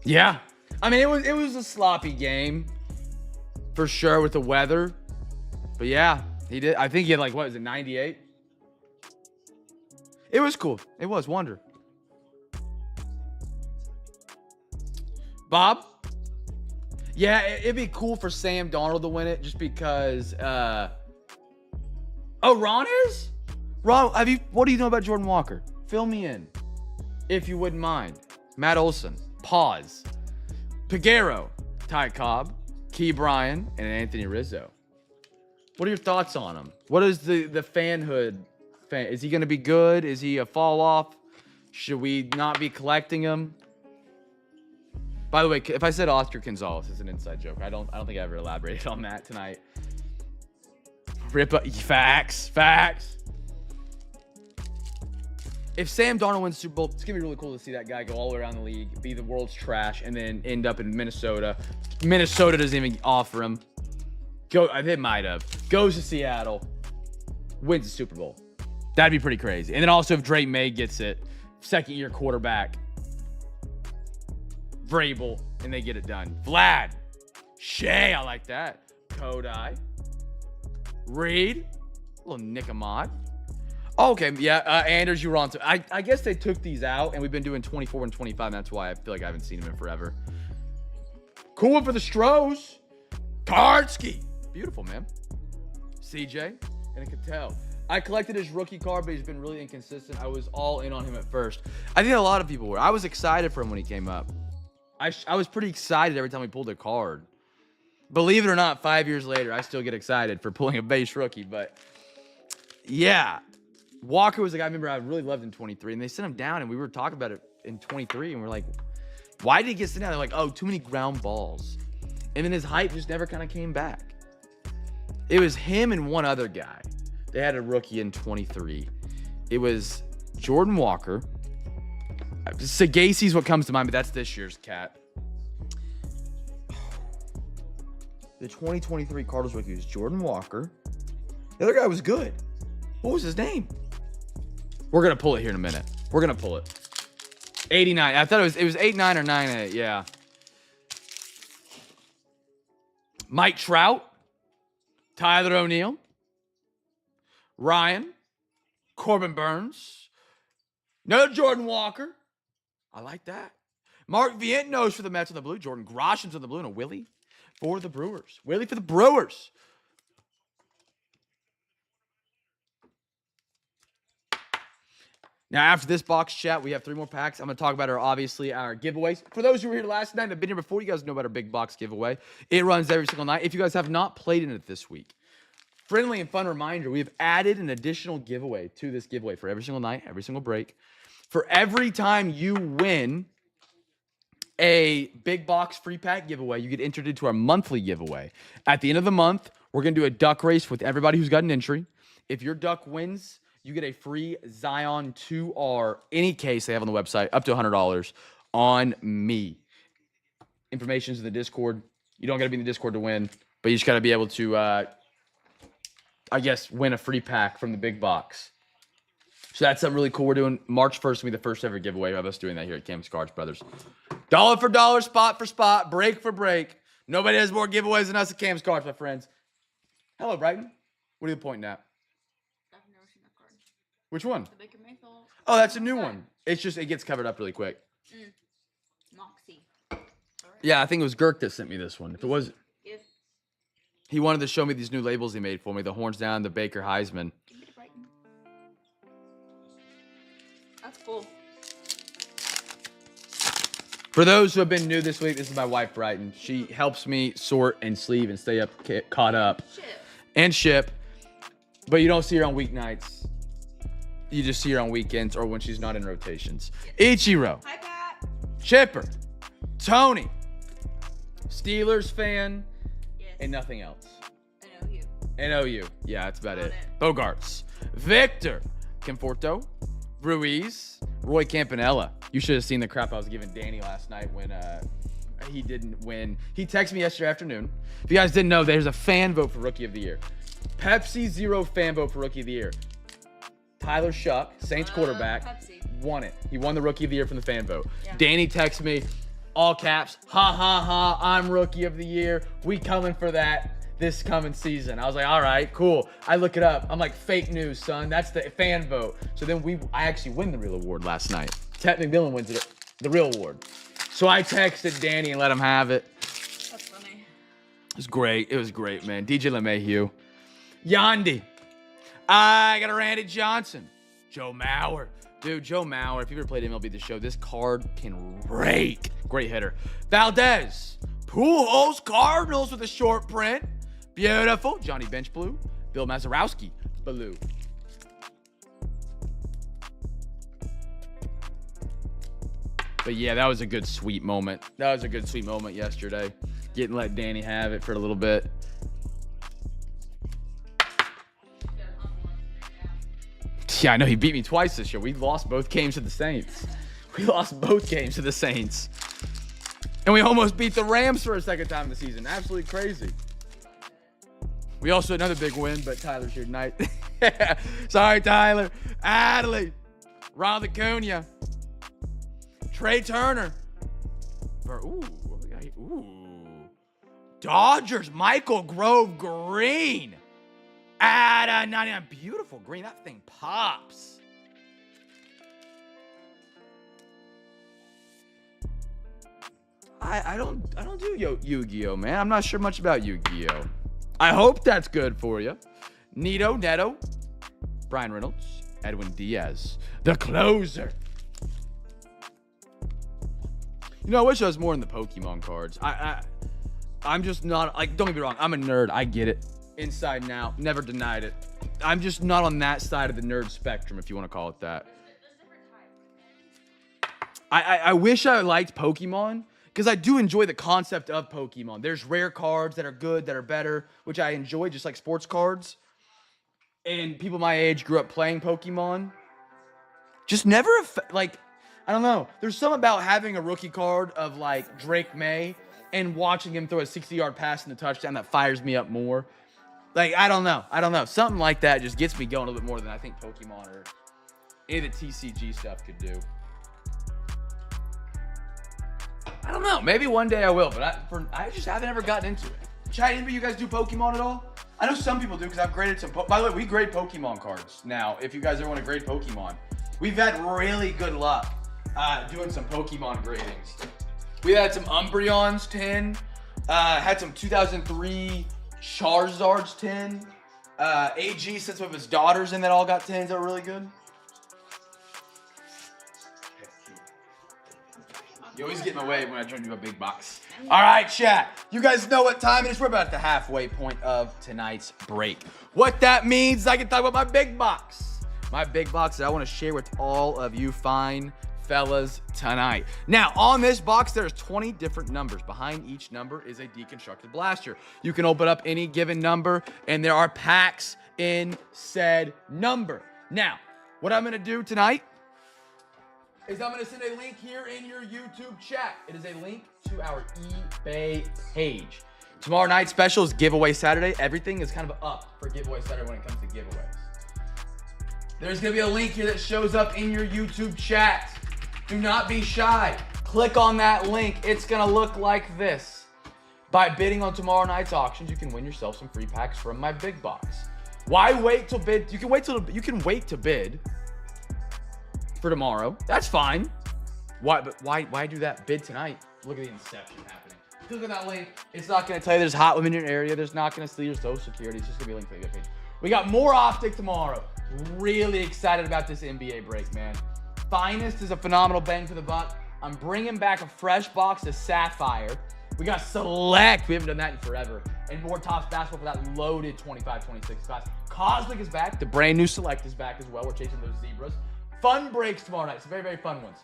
Yeah. It was a sloppy game for sure with the weather. But yeah, he did. I think he had 98? It was cool. It was wonder. Bob? Yeah, it'd be cool for Sam Darnold to win it just because oh, Ron is? Ron, what do you know about Jordan Walker? Fill me in. If you wouldn't mind. Matt Olson. Pause. Piguero. Ty Cobb. Key Bryan. And Anthony Rizzo. What are your thoughts on him? What is the fanhood? Is he going to be good? Is he a fall off? Should we not be collecting him? By the way, if I said Oscar Gonzalez, it's an inside joke. I don't think I ever elaborated on that tonight. Facts. If Sam Darnold wins the Super Bowl, it's gonna be really cool to see that guy go all the way around the league, be the world's trash, and then end up in Minnesota. Minnesota doesn't even offer him. They might have. Goes to Seattle, wins the Super Bowl. That'd be pretty crazy. And then also if Drake May gets it, second-year quarterback, Vrabel, and they get it done. Vlad, Shea, I like that. Kodai, Reed, a little Nick Ahmad. Okay, yeah, Anders, you were on. I guess they took these out, and we've been doing 24 and 25. That's why I feel like I haven't seen them in forever. Cool one for the Stros. Kardsky. Beautiful, man. CJ and a Cattell. I collected his rookie card, but he's been really inconsistent. I was all in on him at first. I think a lot of people were. I was excited for him when he came up. I was pretty excited every time we pulled a card. Believe it or not, 5 years later, I still get excited for pulling a base rookie. But, yeah. Walker was a guy I remember I really loved in 23, and they sent him down, and we were talking about it in 23, and we're like, why did he get sent down? They're like, oh, too many ground balls. And then his hype just never kind of came back. It was him and one other guy. They had a rookie in 23. It was Jordan Walker. Sagaci's what comes to mind, but that's this year's cat. The 2023 Cardinals rookie was Jordan Walker. The other guy was good. What was his name? We're going to pull it here in a minute. We're going to pull it. 89. I thought it was 8-9 or 9-8. Yeah. Mike Trout. Tyler O'Neill. Ryan. Corbin Burns. No Jordan Walker. I like that. Mark Vientos for the Mets on the blue. Jordan Grosham's on the blue. And a Willie for the Brewers. Willie for the Brewers. Now, after this box chat, we have 3 more packs. I'm going to talk about our giveaways. For those who were here last night and have been here before, you guys know about our big box giveaway. It runs every single night. If you guys have not played in it this week, friendly and fun reminder, we have added an additional giveaway to this giveaway for every single night, every single break. For every time you win a big box free pack giveaway, you get entered into our monthly giveaway. At the end of the month, we're going to do a duck race with everybody who's got an entry. If your duck wins, you get a free Zion 2R, any case they have on the website, up to $100 on me. Information's in the Discord. You don't got to be in the Discord to win, but you just got to be able to, win a free pack from the big box. So that's something really cool we're doing. March 1st will be the first ever giveaway of us doing that here at Cam's Cards Brothers. Dollar for dollar, spot for spot, break for break. Nobody has more giveaways than us at Cam's Cards, my friends. Hello, Brighton. What are you pointing at? I've never seen that card. Which one? The Baker Mayfield. Oh, that's a new one. It's just, it gets covered up really quick. Moxie. Yeah, I think it was Girk that sent me this one. If it was, Give he wanted to show me these new labels he made for me. The Horns Down, the Baker Heisman. me the Brighton. That's cool. For those who have been new this week, this is my wife, Brighton. She helps me sort and sleeve and stay caught up. Shit. And ship. But you don't see her on weeknights. You just see her on weekends or when she's not in rotations. Ichiro. Hi, Pat. Chipper. Tony. Steelers fan. Yes. And nothing else. I know you. And OU. Yeah, that's about Got it. it. Bogarts. Victor. Conforto. Ruiz. Roy Campanella. You should have seen the crap I was giving Danny last night when he didn't win. He texted me yesterday afternoon. If you guys didn't know, there's a fan vote for Rookie of the Year. Pepsi Zero fan vote for Rookie of the Year. Tyler Shuck, Saints quarterback, Pepsi. won it. He won the Rookie of the Year from the fan vote. Yeah. Danny texted me, all caps, ha, ha, ha, I'm Rookie of the Year. We coming for that. this coming season. I was like, all right, cool. I look it up. I'm like, fake news, son. That's the fan vote. So then I actually win the real award last night. Ted McMillan wins the real award. So I texted Danny and let him have it. That's funny. It was great. It was great, man. DJ LeMahieu. Yandy. I got a Randy Johnson. Joe Mauer. Dude, Joe Mauer, if you ever played MLB The Show, this card can rake. Great hitter. Valdez. Pujols Cardinals with a short print. Beautiful. Johnny Bench Blue. Bill Mazeroski Blue. But yeah, that was a good sweet moment. That was a good sweet moment yesterday. Getting let Danny have it for a little bit. Yeah, I know he beat me twice this year. We lost both games to the Saints. And we almost beat the Rams for a second time in the season. Absolutely crazy. We also had another big win, but Tyler's here tonight. Sorry, Tyler. Adley. Ronald Acuna. Trey Turner. Ooh. Dodgers. Michael Grove Green. At a 99. Beautiful green. That thing pops. I don't do Yu-Gi-Oh, man. I'm not sure much about Yu-Gi-Oh. I hope that's good for you. Neto, Brian Reynolds, Edwin Diaz, the closer. You know, I wish I was more in the Pokemon cards. I'm just not, like, don't get me wrong. I'm a nerd. I get it. Inside and out. Never denied it. I'm just not on that side of the nerd spectrum, if you want to call it that. I wish I liked Pokemon, because I do enjoy the concept of Pokemon. There's rare cards that are good, that are better, which I enjoy, just like sports cards. And people my age grew up playing Pokemon. Just never, like, I don't know. There's something about having a rookie card of, like, Drake May and watching him throw a 60-yard pass in the touchdown that fires me up more. Like, I don't know. Something like that just gets me going a little bit more than I think Pokemon or any of the TCG stuff could do. I don't know. Maybe one day I will, but I just haven't ever gotten into it. Chat, anybody you guys do Pokemon at all? I know some people do because I've graded some. By the way, we grade Pokemon cards now. If you guys ever want to grade Pokemon, we've had really good luck doing some Pokemon gradings. We had some Umbreons 10, had some 2003 Charizards 10. AG sent some of his daughters in that all got 10s that were really good. You always get in my way when I try to do a big box. All right, chat. You guys know what time it is. We're about at the halfway point of tonight's break. What that means is I can talk about my big box. My big box that I want to share with all of you fine fellas tonight. Now, on this box, there's 20 different numbers. Behind each number is a deconstructed blaster. You can open up any given number, and there are packs in said number. Now, what I'm going to do tonight is I'm going to send a link here in your YouTube chat. It is a link to our eBay page. Tomorrow night's special is Giveaway Saturday. Everything is kind of up for Giveaway Saturday when it comes to giveaways. There's going to be a link here that shows up in your YouTube chat. Do not be shy. Click on that link. It's going to look like this. By bidding on tomorrow night's auctions, you can win yourself some free packs from my big box. Why wait till bid? You can wait to bid for tomorrow. That's fine. Why do that? Bid tonight. Look at the inception happening. Click on that link. It's not going to tell you there's hot women in your area. There's not going to steal your social security. It's just going to be a link to the page. We got more Optic tomorrow. Really excited about this NBA break, man. Finest is a phenomenal bang for the buck. I'm bringing back a fresh box of Sapphire. We got Select. We haven't done that in forever. And more Topps basketball for that loaded 25-26 class. Cosmic is back. The brand new Select is back as well. We're chasing those zebras. Fun breaks tomorrow night. Some very, very fun ones.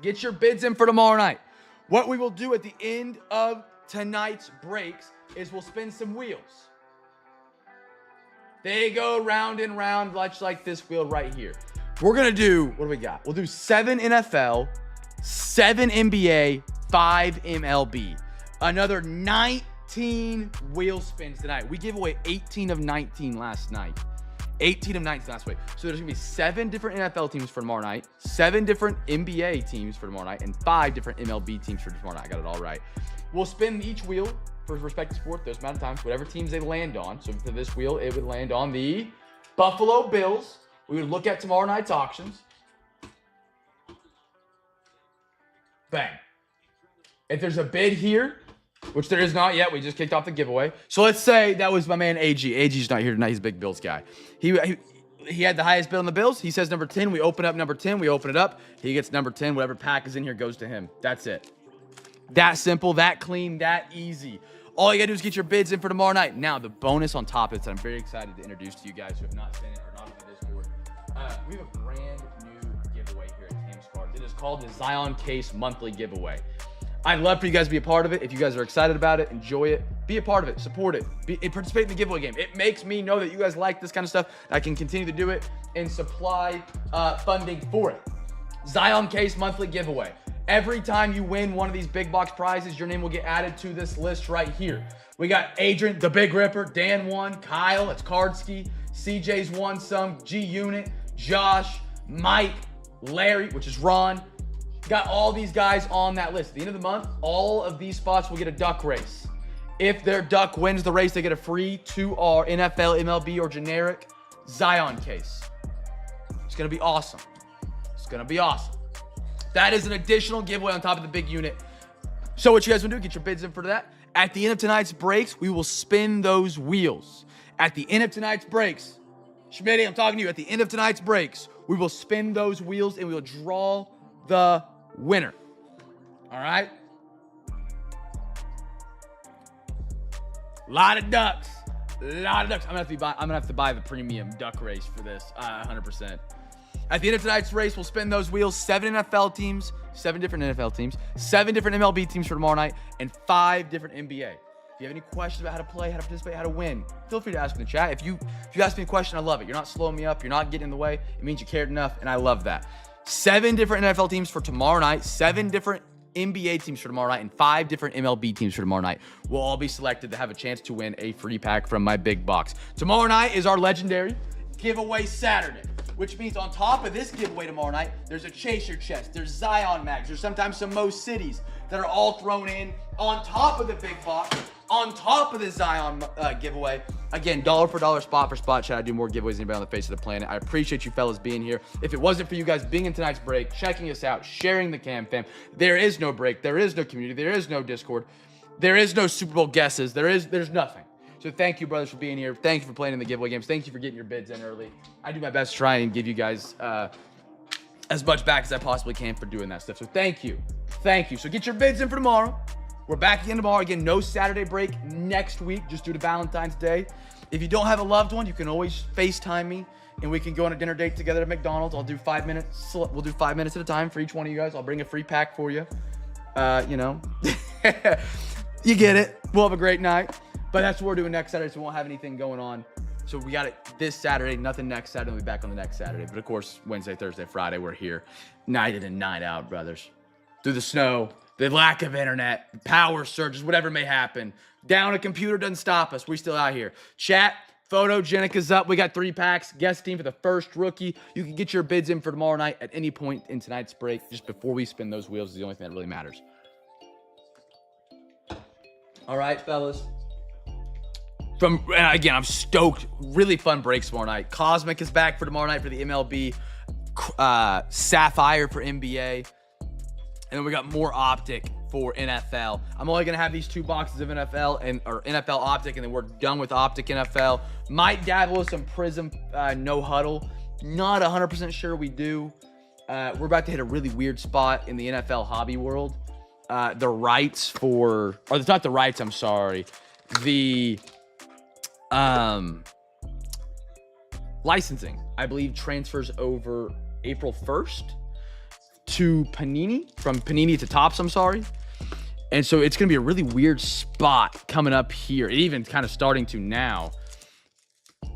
Get your bids in for tomorrow night. What we will do at the end of tonight's breaks is we'll spin some wheels. They go round and round, much like this wheel right here. We're going to do, what do we got? We'll do 7 NFL, 7 NBA, 5 MLB. Another 19 wheel spins tonight. We gave away 18 of 19 last night. 18 of 19 last week. So there's going to be 7 different NFL teams for tomorrow night, 7 different NBA teams for tomorrow night, and 5 different MLB teams for tomorrow night. I got it all right. We'll spin each wheel for respective sport, those amount of times, whatever teams they land on. So for this wheel, it would land on the Buffalo Bills. We would look at tomorrow night's auctions. Bang. If there's a bid here, which there is not yet, we just kicked off the giveaway. So let's say that was my man AG. AG's not here tonight. He's a big Bills guy. He had the highest bid on the Bills. He says number 10. We open up number 10. We open it up. He gets number 10. Whatever pack is in here goes to him. That's it. That simple, that clean, that easy. All you gotta do is get your bids in for tomorrow night. Now, the bonus on top of it that I'm very excited to introduce to you guys who have not seen it or not in the Discord. We have a brand new giveaway here at Cam's Cards. It is called the Zion Case Monthly Giveaway. I'd love for you guys to be a part of it. If you guys are excited about it, enjoy it, be a part of it, support it, participate in the giveaway game. It makes me know that you guys like this kind of stuff. I can continue to do it and supply funding for it. Zion Case Monthly Giveaway. Every time you win one of these big box prizes, your name will get added to this list right here. We got Adrian, the Big Ripper, Dan won, Kyle, it's Cardski, CJ's won some, G Unit, Josh, Mike, Larry, which is Ron. Got all these guys on that list. At the end of the month, all of these spots will get a duck race. If their duck wins the race, they get a free 2R NFL, MLB, or generic Zion case. It's gonna be awesome. It's gonna be awesome. That is an additional giveaway on top of the big unit. So what you guys want to do, get your bids in for that. At the end of tonight's breaks, we will spin those wheels. At the end of tonight's breaks, Schmitty, I'm talking to you. At the end of tonight's breaks, we will spin those wheels and we will draw the winner. All right? Lot of ducks. I'm gonna have to buy the premium duck race for this, 100%. At the end of tonight's race, we'll spin those wheels. 7 NFL teams, 7 different NFL teams, 7 different MLB teams for tomorrow night, and 5 different NBA. If you have any questions about how to play, how to participate, how to win, feel free to ask in the chat. If you ask me a question, I love it. You're not slowing me up. You're not getting in the way. It means you cared enough, and I love that. 7 different NFL teams for tomorrow night, 7 different NBA teams for tomorrow night, and 5 different MLB teams for tomorrow night will all be selected to have a chance to win a free pack from my big box. Tomorrow night is our legendary giveaway Saturday, which means on top of this giveaway tomorrow night, there's a Chaser chest, there's Zion mags, there's sometimes some Mo Cities that are all thrown in on top of the big box, on top of the Zion giveaway. Again, dollar for dollar, spot for spot. Should I do more giveaways than anybody on the face of the planet? I appreciate you fellas being here. If it wasn't for you guys being in tonight's break, checking us out, sharing the CamFam, there is no break, there is no community, there is no Discord, there is no Super Bowl guesses, there's nothing. So thank you, brothers, for being here. Thank you for playing in the giveaway games. Thank you for getting your bids in early. I do my best to try and give you guys as much back as I possibly can for doing that stuff. So thank you. Thank you. So get your bids in for tomorrow. We're back again tomorrow. Again, no Saturday break next week, just due to Valentine's Day. If you don't have a loved one, you can always FaceTime me, and we can go on a dinner date together at McDonald's. I'll do 5 minutes. We'll do 5 minutes at a time for each one of you guys. I'll bring a free pack for you. You know, you get it. We'll have a great night. But that's what we're doing next Saturday, so we won't have anything going on. So we got it this Saturday, nothing next Saturday. We'll be back on the next Saturday. But of course, Wednesday, Thursday, Friday, we're here. Night in and night out, brothers. Through the snow, the lack of internet, power surges, whatever may happen. Down a computer doesn't stop us. We're still out here. Chat, Photogenic is up. We got 3 packs. Guest team for the first rookie. You can get your bids in for tomorrow night at any point in tonight's break. Just before we spin those wheels is the only thing that really matters. All right, fellas. Again, I'm stoked. Really fun breaks tomorrow night. Cosmic is back for tomorrow night for the MLB. Sapphire for NBA. And then we got more Optic for NFL. I'm only going to have these 2 boxes of NFL or NFL Optic, and then we're done with Optic NFL. Might dabble with some Prism No Huddle. Not 100% sure we do. We're about to hit a really weird spot in the NFL hobby world. The rights for, or it's not the rights, I'm sorry. The licensing, I believe, transfers over April 1st to Panini, from Panini to Topps, I'm sorry. And so it's going to be a really weird spot coming up here, even kind of starting to now.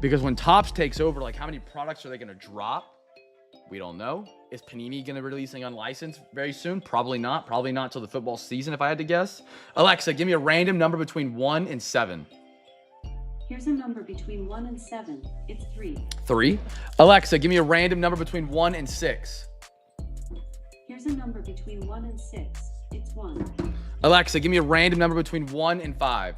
Because when Topps takes over, like, how many products are they going to drop? We don't know. Is Panini going to be releasing unlicensed very soon? Probably not. Probably not until the football season, if I had to guess. Alexa, give me a random number between 1 and 7. Here's a number between 1 and 7. It's 3. 3. Alexa, give me a random number between 1 and 6. Here's a number between 1 and 6. It's 1. Alexa, give me a random number between 1 and 5.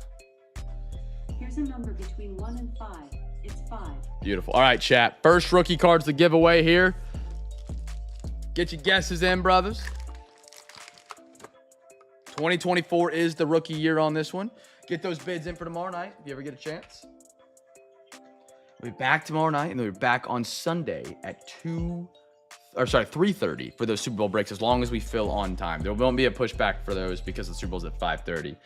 Here's a number between 1 and 5. It's 5. Beautiful. All right, chat. First rookie cards to give away here. Get your guesses in, brothers. 2024 is the rookie year on this one. Get those bids in for tomorrow night if you ever get a chance. We'll be back tomorrow night, and then we'll be back on Sunday at 3:30 for those Super Bowl breaks, as long as we fill on time. There won't be a pushback for those because the Super Bowl's at 5:30.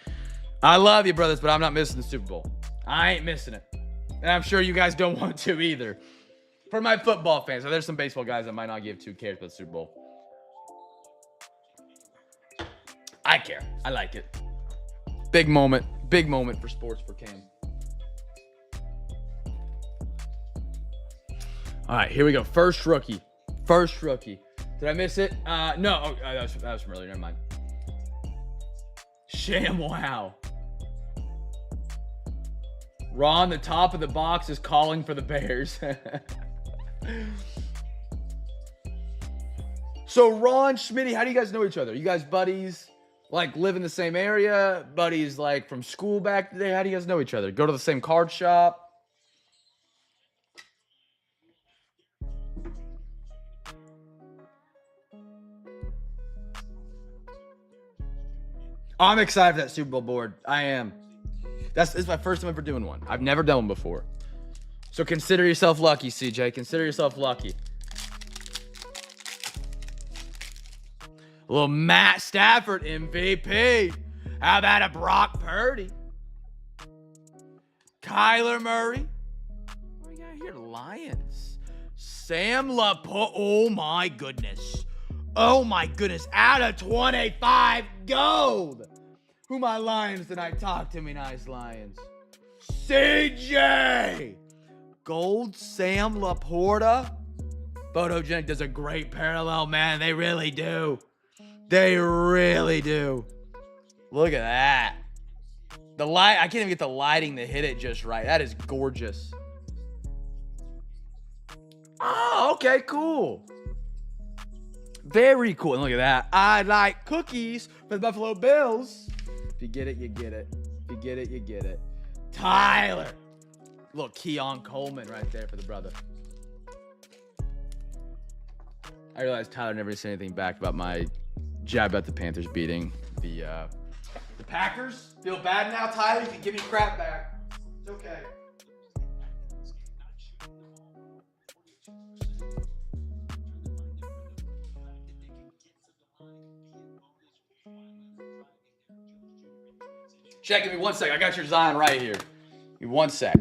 I love you, brothers, but I'm not missing the Super Bowl. I ain't missing it. And I'm sure you guys don't want to either. For my football fans, so there's some baseball guys that might not give 2 cares about the Super Bowl. I care. I like it. Big moment for sports for Cam. All right, here we go. First rookie. Did I miss it? No. Oh, that was from earlier. Never mind. Sham wow. Ron, the top of the box is calling for the Bears. So Ron, Schmitty, how do you guys know each other? You guys buddies? Like live in the same area? Buddies like from school back today? How do you guys know each other? Go to the same card shop? I'm excited for that Super Bowl board. I am. This is my first time ever doing one. I've never done one before. So consider yourself lucky, CJ. Consider yourself lucky. A little Matt Stafford MVP. How about a Brock Purdy? Kyler Murray. What do we got here? Lions. Sam Laporte. Oh my goodness. Oh my goodness. Out of 25 gold. Who my Lions tonight? Talk to me, nice Lions. CJ. Gold Sam Laporta. Photogenic does a great parallel, man. They really do. They really do. Look at that. The light, I can't even get the lighting to hit it just right. That is gorgeous. Oh, okay, cool. Very cool. And look at that. I like cookies for the Buffalo Bills. If you get it, you get it. If you get it, you get it. Tyler. Look, Keon Coleman right there for the brother. I realized Tyler never said anything back about my jab at the Panthers beating the Packers. Feel bad now, Tyler? You can give me crap back. It's okay. Check, give me 1 sec. I got your Zion right here. Give me 1 sec.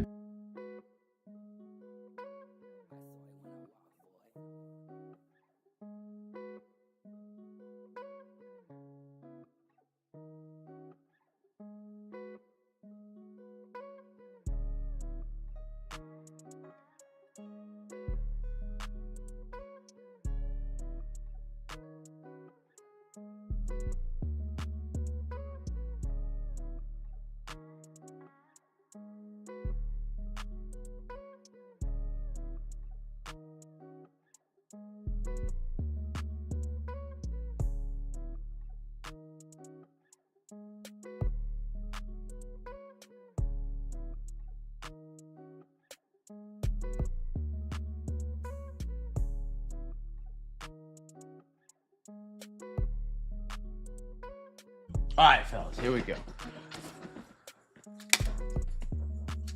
All right, fellas, here we go.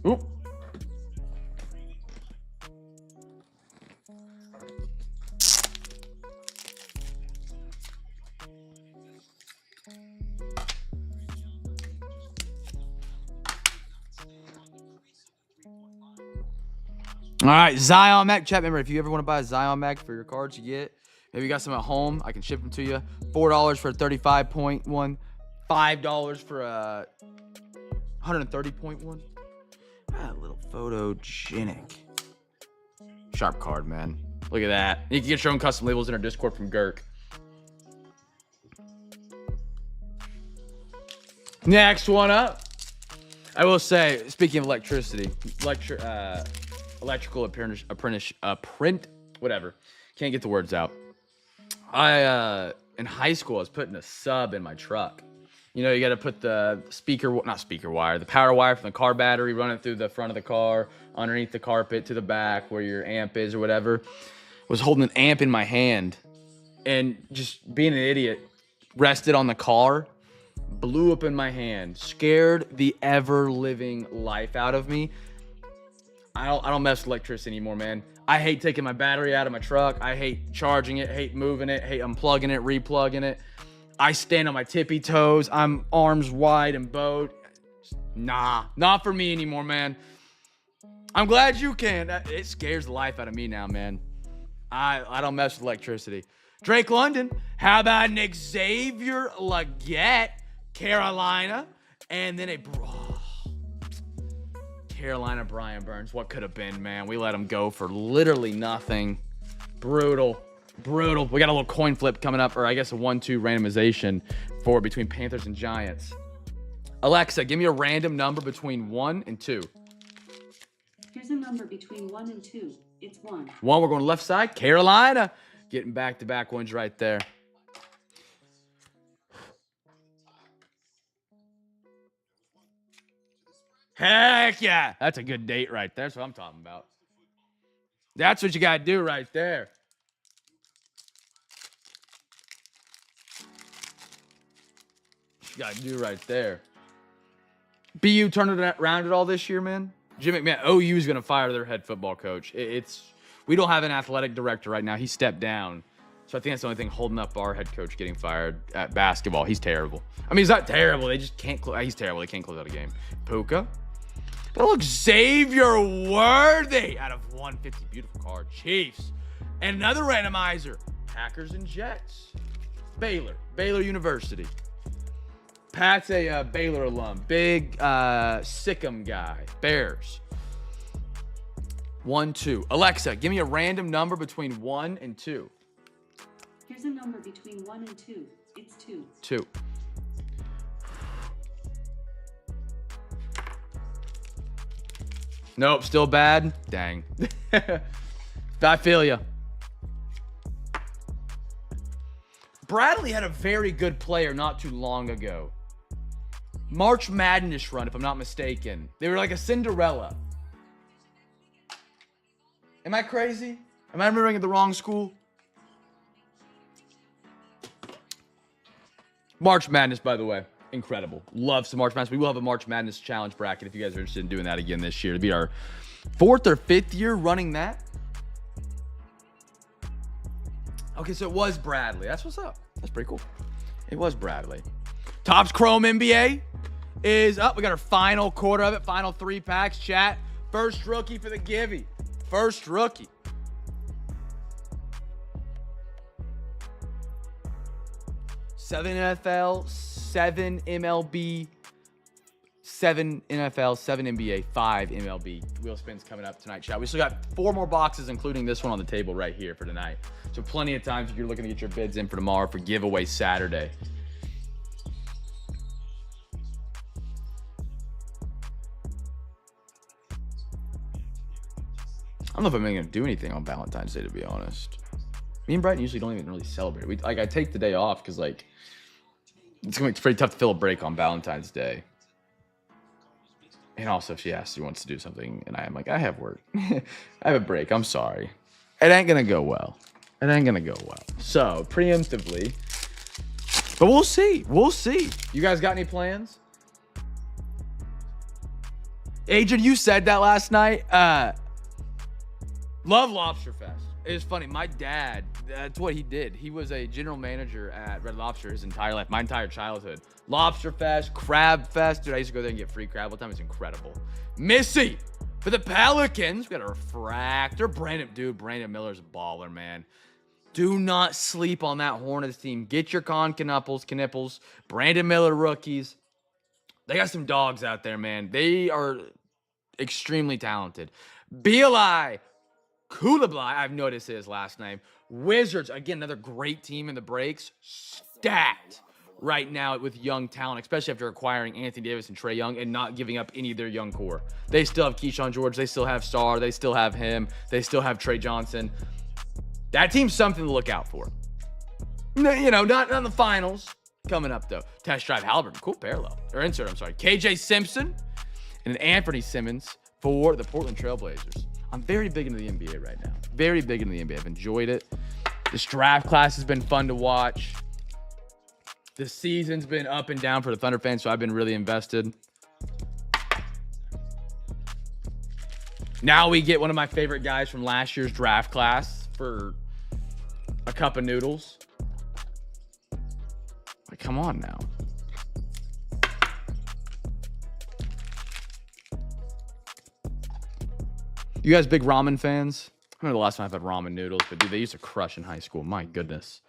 Oop. All right, Zion Mac. Chat, remember, if you ever want to buy a Zion Mac for your cards, you get. Maybe you got some at home, I can ship them to you. $4 for a 35.1. $5 for a 130.1. Ah, a little photogenic. Sharp card, man. Look at that. You can get your own custom labels in our Discord from Girk. Next one up. I will say, speaking of electricity, electrical apprentice, whatever. Can't get the words out. I in high school, I was putting a sub in my truck. You know, you got to put the the power wire from the car battery, run it through the front of the car, underneath the carpet to the back where your amp is or whatever. Was holding an amp in my hand and just being an idiot, rested on the car, blew up in my hand, scared the ever-living life out of me. I don't mess with electricity anymore, man. I hate taking my battery out of my truck. I hate charging it, hate moving it, hate unplugging it, replugging it. I stand on my tippy toes. I'm arms wide and bowed. Nah, not for me anymore, man. I'm glad you can. It scares the life out of me now, man. I don't mess with electricity. Drake London, how about an Xavier Legette, Carolina, and then Carolina Brian Burns. What could have been, man? We let him go for literally nothing. Brutal. We got a little coin flip coming up, or I guess a 1-2 randomization for between Panthers and Giants. Alexa, give me a random number between 1 and 2. Here's a number between 1 and 2. It's 1. 1, we're going left side. Carolina. Getting back-to-back ones right there. Heck yeah. That's a good date right there. That's what I'm talking about. That's what you got to do right there. You got to do right there. BU turned it around at all this year, man. Jim McMahon, OU is going to fire their head football coach. We don't have an athletic director right now. He stepped down. So I think that's the only thing holding up our head coach getting fired at basketball. He's terrible. I mean, he's not terrible. They just can't close. He's terrible. They can't close out a game. Puka. But look, Xavier Worthy out of 150. Beautiful card. Chiefs. And another randomizer. Packers and Jets. Baylor University. Pat's a Baylor alum. Big Sikkim guy. Bears. 1, 2. Alexa, give me a random number between 1 and 2. Here's a number between 1 and 2. It's 2. 2. Nope, still bad. Dang. I feel ya. Bradley had a very good player not too long ago. March Madness run, if I'm not mistaken. They were like a Cinderella. Am I crazy? Am I remembering at the wrong school? March Madness, by the way. Incredible. Love some March Madness. We will have a March Madness challenge bracket if you guys are interested in doing that again this year. It'll be our 4th or 5th year running that. Okay, so it was Bradley. That's what's up. That's pretty cool. It was Bradley. Topps Chrome NBA is up. We got our final quarter of it. Final 3 packs. Chat. First rookie for the Givey. First rookie. Seven NFL, 7 MLB, 7 NFL, 7 NBA, 5 MLB. Wheel spins coming up tonight, chat. We still got 4 more boxes, including this one on the table right here for tonight. So plenty of times if you're looking to get your bids in for tomorrow for giveaway Saturday. I don't know if I'm even going to do anything on Valentine's Day, to be honest. Me and Brighton usually don't even really celebrate. I take the day off because, like, it's pretty tough to fill a break on Valentine's Day. And also, if she asks, she wants to do something, and I'm like, I have work. I have a break. I'm sorry. It ain't going to go well. It ain't going to go well. So, preemptively. But we'll see. We'll see. You guys got any plans? Adrian, you said that last night. Love Lobster Fest. It's funny. My dad, that's what he did. He was a general manager at Red Lobster his entire life, my entire childhood. Lobster Fest, Crab Fest. Dude, I used to go there and get free crab all the time. It's incredible. Missy, for the Pelicans, we got a refractor. Brandon Miller's a baller, man. Do not sleep on that Hornets team. Get your Knipples. Brandon Miller rookies. They got some dogs out there, man. They are extremely talented. Beli Koulibaly, I've noticed his last name. Wizards, again, another great team in the breaks. Stacked right now with young talent, especially after acquiring Anthony Davis and Trae Young and not giving up any of their young core. They still have Keyshawn George. They still have Star. They still have him. They still have Trey Johnson. That team's something to look out for. You know, not on the finals. Coming up, though. Test drive Halliburton. Cool parallel. Or insert, I'm sorry. KJ Simpson and Anthony Simmons for the Portland Trailblazers. I'm very big into the NBA right now. Very big into the NBA. I've enjoyed it. This draft class has been fun to watch. The season's been up and down for the Thunder fans, so I've been really invested. Now we get one of my favorite guys from last year's draft class for a cup of noodles. Like, come on now. You guys big ramen fans? I remember the last time I've had ramen noodles, but dude, they used to crush in high school. My goodness.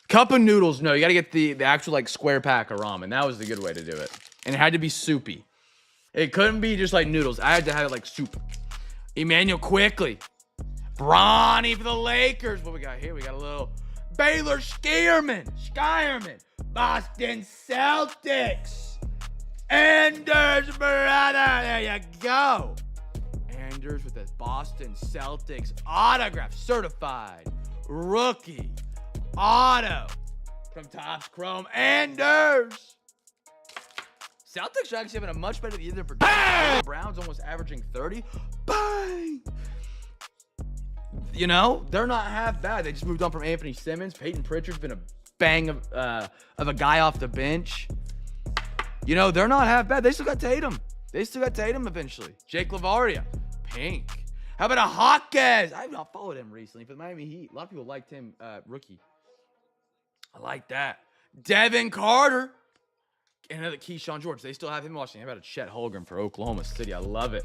Cup of noodles, no. You got to get the actual like square pack of ramen. That was the good way to do it. And it had to be soupy. It couldn't be just like noodles. I had to have it like soup. Emmanuel quickly. Bronny for the Lakers. What we got here? We got a little Baylor Skierman. Boston Celtics. Anders, brother. There you go. Anders with the Boston Celtics autograph. Certified. Rookie. Auto. From Topps Chrome. Anders. Celtics are actually having a much better year than predicted. Browns almost averaging 30. Bang! You know, they're not half bad. They just moved on from Anthony Simmons. Peyton Pritchard's been a bang of a guy off the bench. You know, they're not half bad. They still got Tatum. Eventually. Jake LaVaria. Pink. How about a Hawkes? I've not followed him recently for the Miami Heat. A lot of people liked him, rookie. I like that. Devin Carter. And another Keyshawn George. They still have him watching. How about a Chet Holmgren for Oklahoma City? I love it.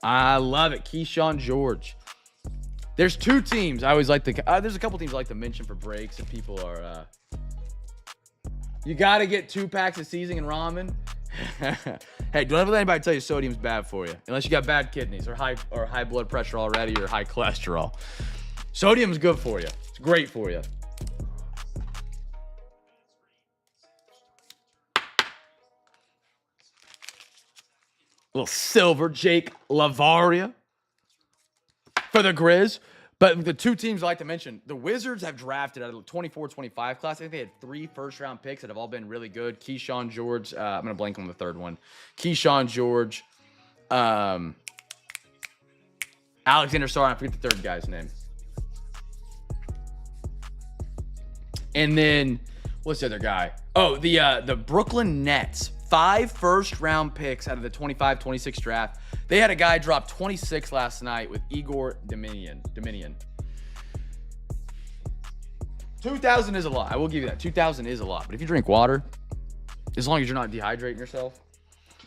Keyshawn George. There's two teams I always like to. There's a couple teams I like to mention for breaks if people are. You got to get 2 packs of seasoning and ramen. Hey, don't ever let anybody tell you sodium's bad for you, unless you got bad kidneys or high blood pressure already or high cholesterol. Sodium's good for you. It's great for you. Little silver Jake LaVaria for the Grizz. But the two teams I like to mention, the Wizards have drafted out of the 24-25 class. I think they had 3 first-round picks that have all been really good. Keyshawn George. I'm going to blank on the third one. Keyshawn George. Alexander Sarr. I forget the third guy's name. And then, what's the other guy? Oh, the Brooklyn Nets. 5 first-round picks out of the 25-26 draft. They had a guy drop 26 last night with Igor Dominion. 2,000 is a lot. I will give you that. 2,000 is a lot. But if you drink water, as long as you're not dehydrating yourself.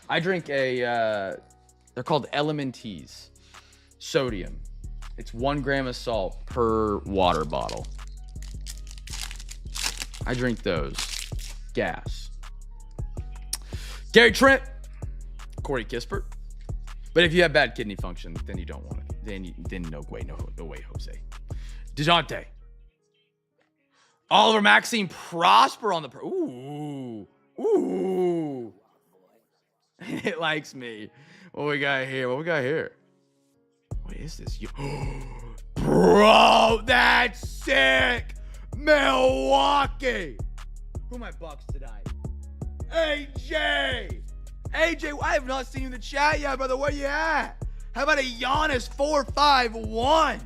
I drink they're called LMNTs. Sodium. It's 1 gram of salt per water bottle. I drink those. Gas. Gary Trent, Corey Kispert. But if you have bad kidney function, then you don't want it. Then no way, Jose. DeJounte. Oliver Maxine Prosper on the... Ooh. It likes me. What we got here? What is this? Bro, that's sick. Milwaukee. Who are my Bucks tonight? AJ, I have not seen you in the chat yet, brother. Where you at? How about a Giannis 451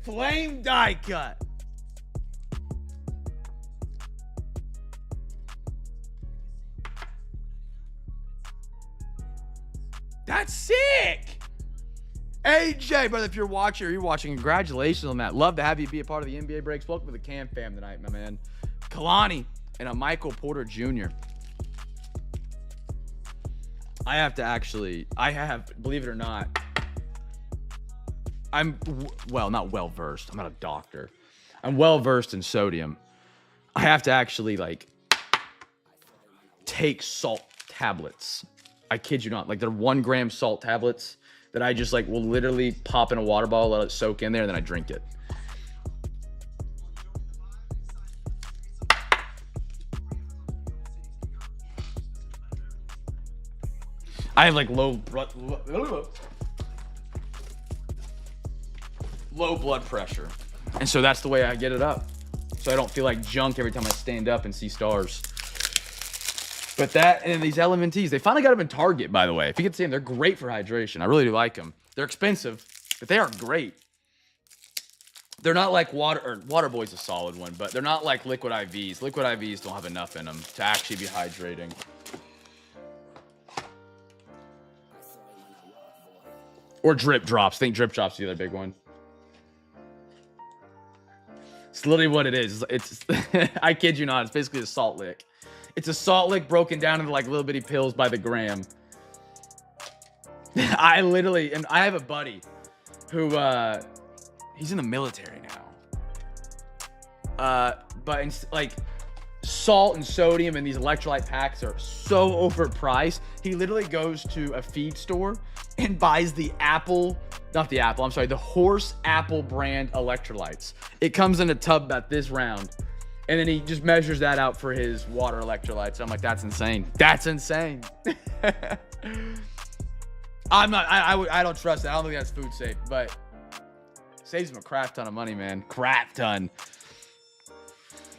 flame die cut? That's sick. AJ, brother, if you're watching, congratulations on that. Love to have you be a part of the NBA breaks. Welcome to the CamFam tonight, my man. Kalani and a Michael Porter Jr. I have, believe it or not, I'm not well versed. I'm not a doctor. I'm well versed in sodium. I have to actually take salt tablets. I kid you not. They're 1 gram salt tablets that I just will literally pop in a water bottle, let it soak in there, and then I drink it. I have low blood pressure, and so that's the way I get it up. so I don't feel like junk every time I stand up and see stars. But that, and then these LMNTs, they finally got them in Target, by the way. If you could see them, they're great for hydration. I really do like them. They're expensive, but they are great. They're not like Water Boy's a solid one, but they're not like liquid IVs. Liquid IVs don't have enough in them to actually be hydrating. Or drip drops. I think drip drops is the other big one. It's literally what it is. It's I kid you not. It's basically a salt lick. It's a salt lick broken down into like little bitty pills by the gram. I have a buddy who he's in the military now. But like salt and sodium and these electrolyte packs are so overpriced. He literally goes to a feed store and buys the horse apple brand electrolytes. It comes in a tub about this round. And then he just measures that out for his water electrolytes. I'm like, that's insane. That's insane. I don't trust it. I don't think that's food safe, but saves him a crap ton of money, man. Crap ton.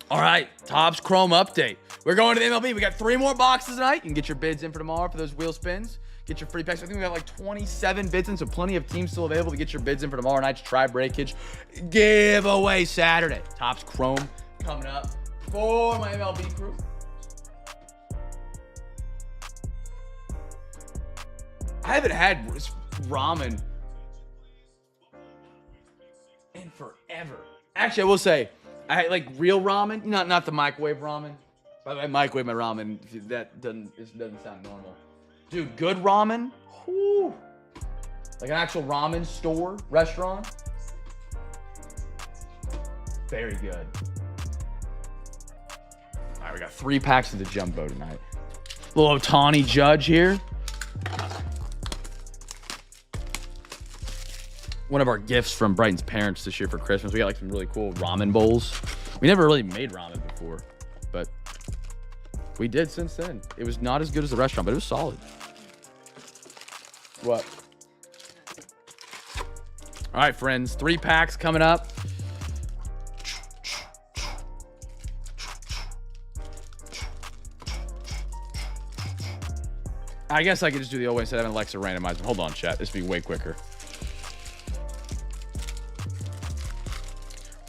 All right, Topps Chrome update. We're going to the MLB. We got 3 more boxes tonight. You can get your bids in for tomorrow for those wheel spins. Get your free packs. I think we got like 27 bids in, so plenty of teams still available to get your bids in for tomorrow night's try breakage giveaway Saturday. Topps Chrome coming up for my MLB crew. I haven't had ramen in forever. Actually, I will say, I had like real ramen, not the microwave ramen. By the way, I microwave my ramen. That doesn't sound normal. Dude, good ramen. Whew. Like an actual ramen store, restaurant. Very good. All right, we got 3 packs of the jumbo tonight. Little Otani Judge here. One of our gifts from Brighton's parents this year for Christmas. We got like some really cool ramen bowls. We never really made ramen before, but we did since then. It was not as good as the restaurant, but it was solid. What? All right, friends. 3 packs coming up. I guess I could just do the old way instead of having Alexa randomize them. Hold on, chat. This would be way quicker.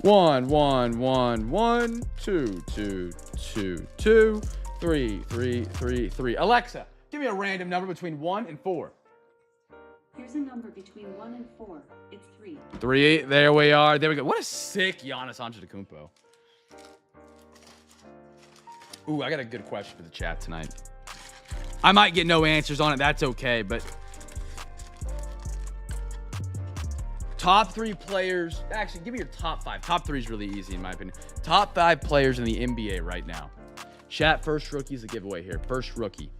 1, 1, 1, 1, 2, 2, 2, 2, 3, 3, 3, 3. Alexa, give me a random number between 1 and 4. Here's a number between 1 and 4. It's 3. 3. There we are. There we go. What a sick Giannis Antetokounmpo. Ooh, I got a good question for the chat tonight. I might get no answers on it. That's okay, but top 3 players. Actually, give me your top 5. Top 3 is really easy in my opinion. Top 5 players in the NBA right now. Chat, first rookie is a giveaway here. First rookie.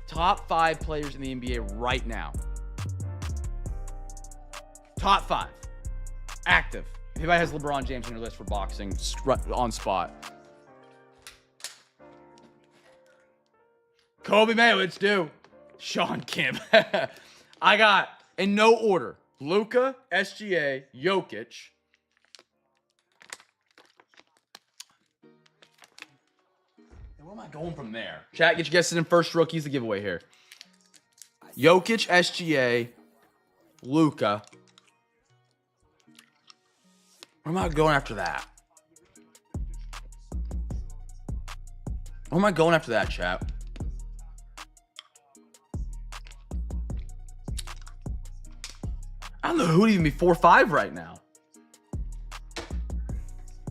Top 5 players in the NBA right now. Top 5. Active. If anybody has LeBron James on your list for boxing, on spot. Kobe Mayo, it's due. Sean Kemp. I got, in no order, Luka, SGA, Jokic. And where am I going from there? Chat, get your guesses in first rookies to giveaway here. Jokic, SGA, Luka. Where am I going after that? Where am I going after that, chat? I don't know who would even be 4-5 right now.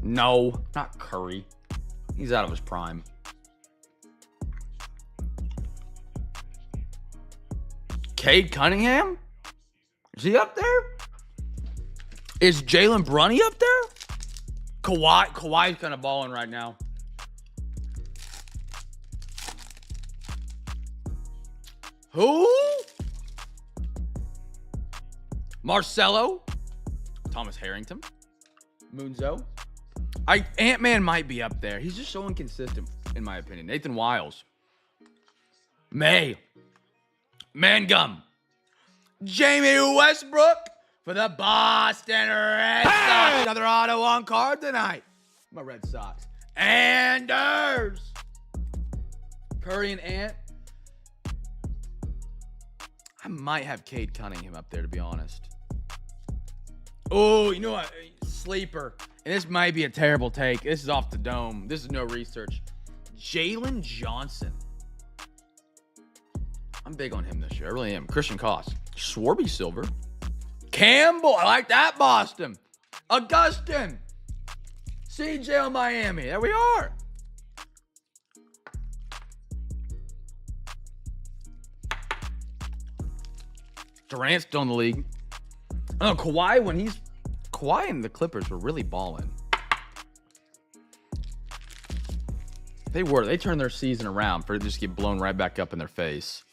No, not Curry. He's out of his prime. Cade Cunningham? Is he up there? Is Jalen Brunny up there? Kawhi's kind of balling right now. Who? Marcelo, Thomas Harrington, Munzo. Ant-Man might be up there. He's just so inconsistent, in my opinion. Nathan Wiles. May. Mangum. Jamie Westbrook for the Boston Red Sox. Another auto on card tonight. My Red Sox. Anders. Curry and Ant. I might have Cade Cunningham up there, to be honest. Oh, you know what? Sleeper. And this might be a terrible take. This is off the dome. This is no research. Jalen Johnson. I'm big on him this year. I really am. Christian Koss. Swarby Silver. Campbell. I like that, Boston. Augustin. CJ on Miami. There we are. Durant's still in the league. Oh, Kawhi and the Clippers were really balling. They were. They turned their season around for it to just get blown right back up in their face.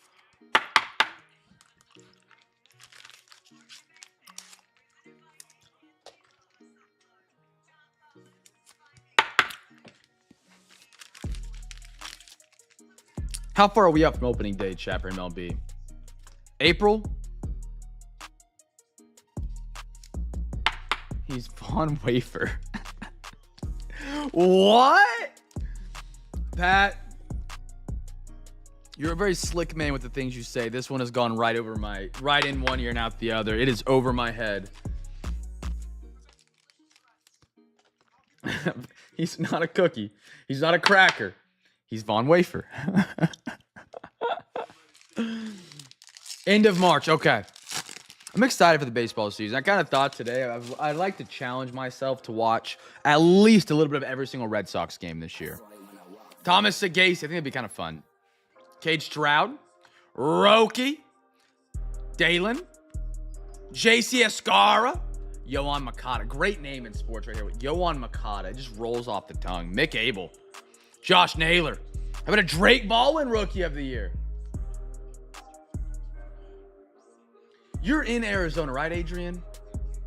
How far are we up from opening day, Chapter MLB? April? He's Von Wafer. What? Pat, you're a very slick man with the things you say. This one has gone right in one ear and out the other. It is over my head. He's not a cookie. He's not a cracker. He's Von Wafer. End of March. Okay. I'm excited for the baseball season. I kind of thought today I'd like to challenge myself to watch at least a little bit of every single Red Sox game this year. Thomas Segase, I think it'd be kind of fun. Cade Stroud, Roki, Dalen, JC Escara, Yohan Makata. Great name in sports right here. Yohan Makata. It just rolls off the tongue. Mick Abel, Josh Naylor. How about a Drake Baldwin Rookie of the Year? You're in Arizona, right, Adrian?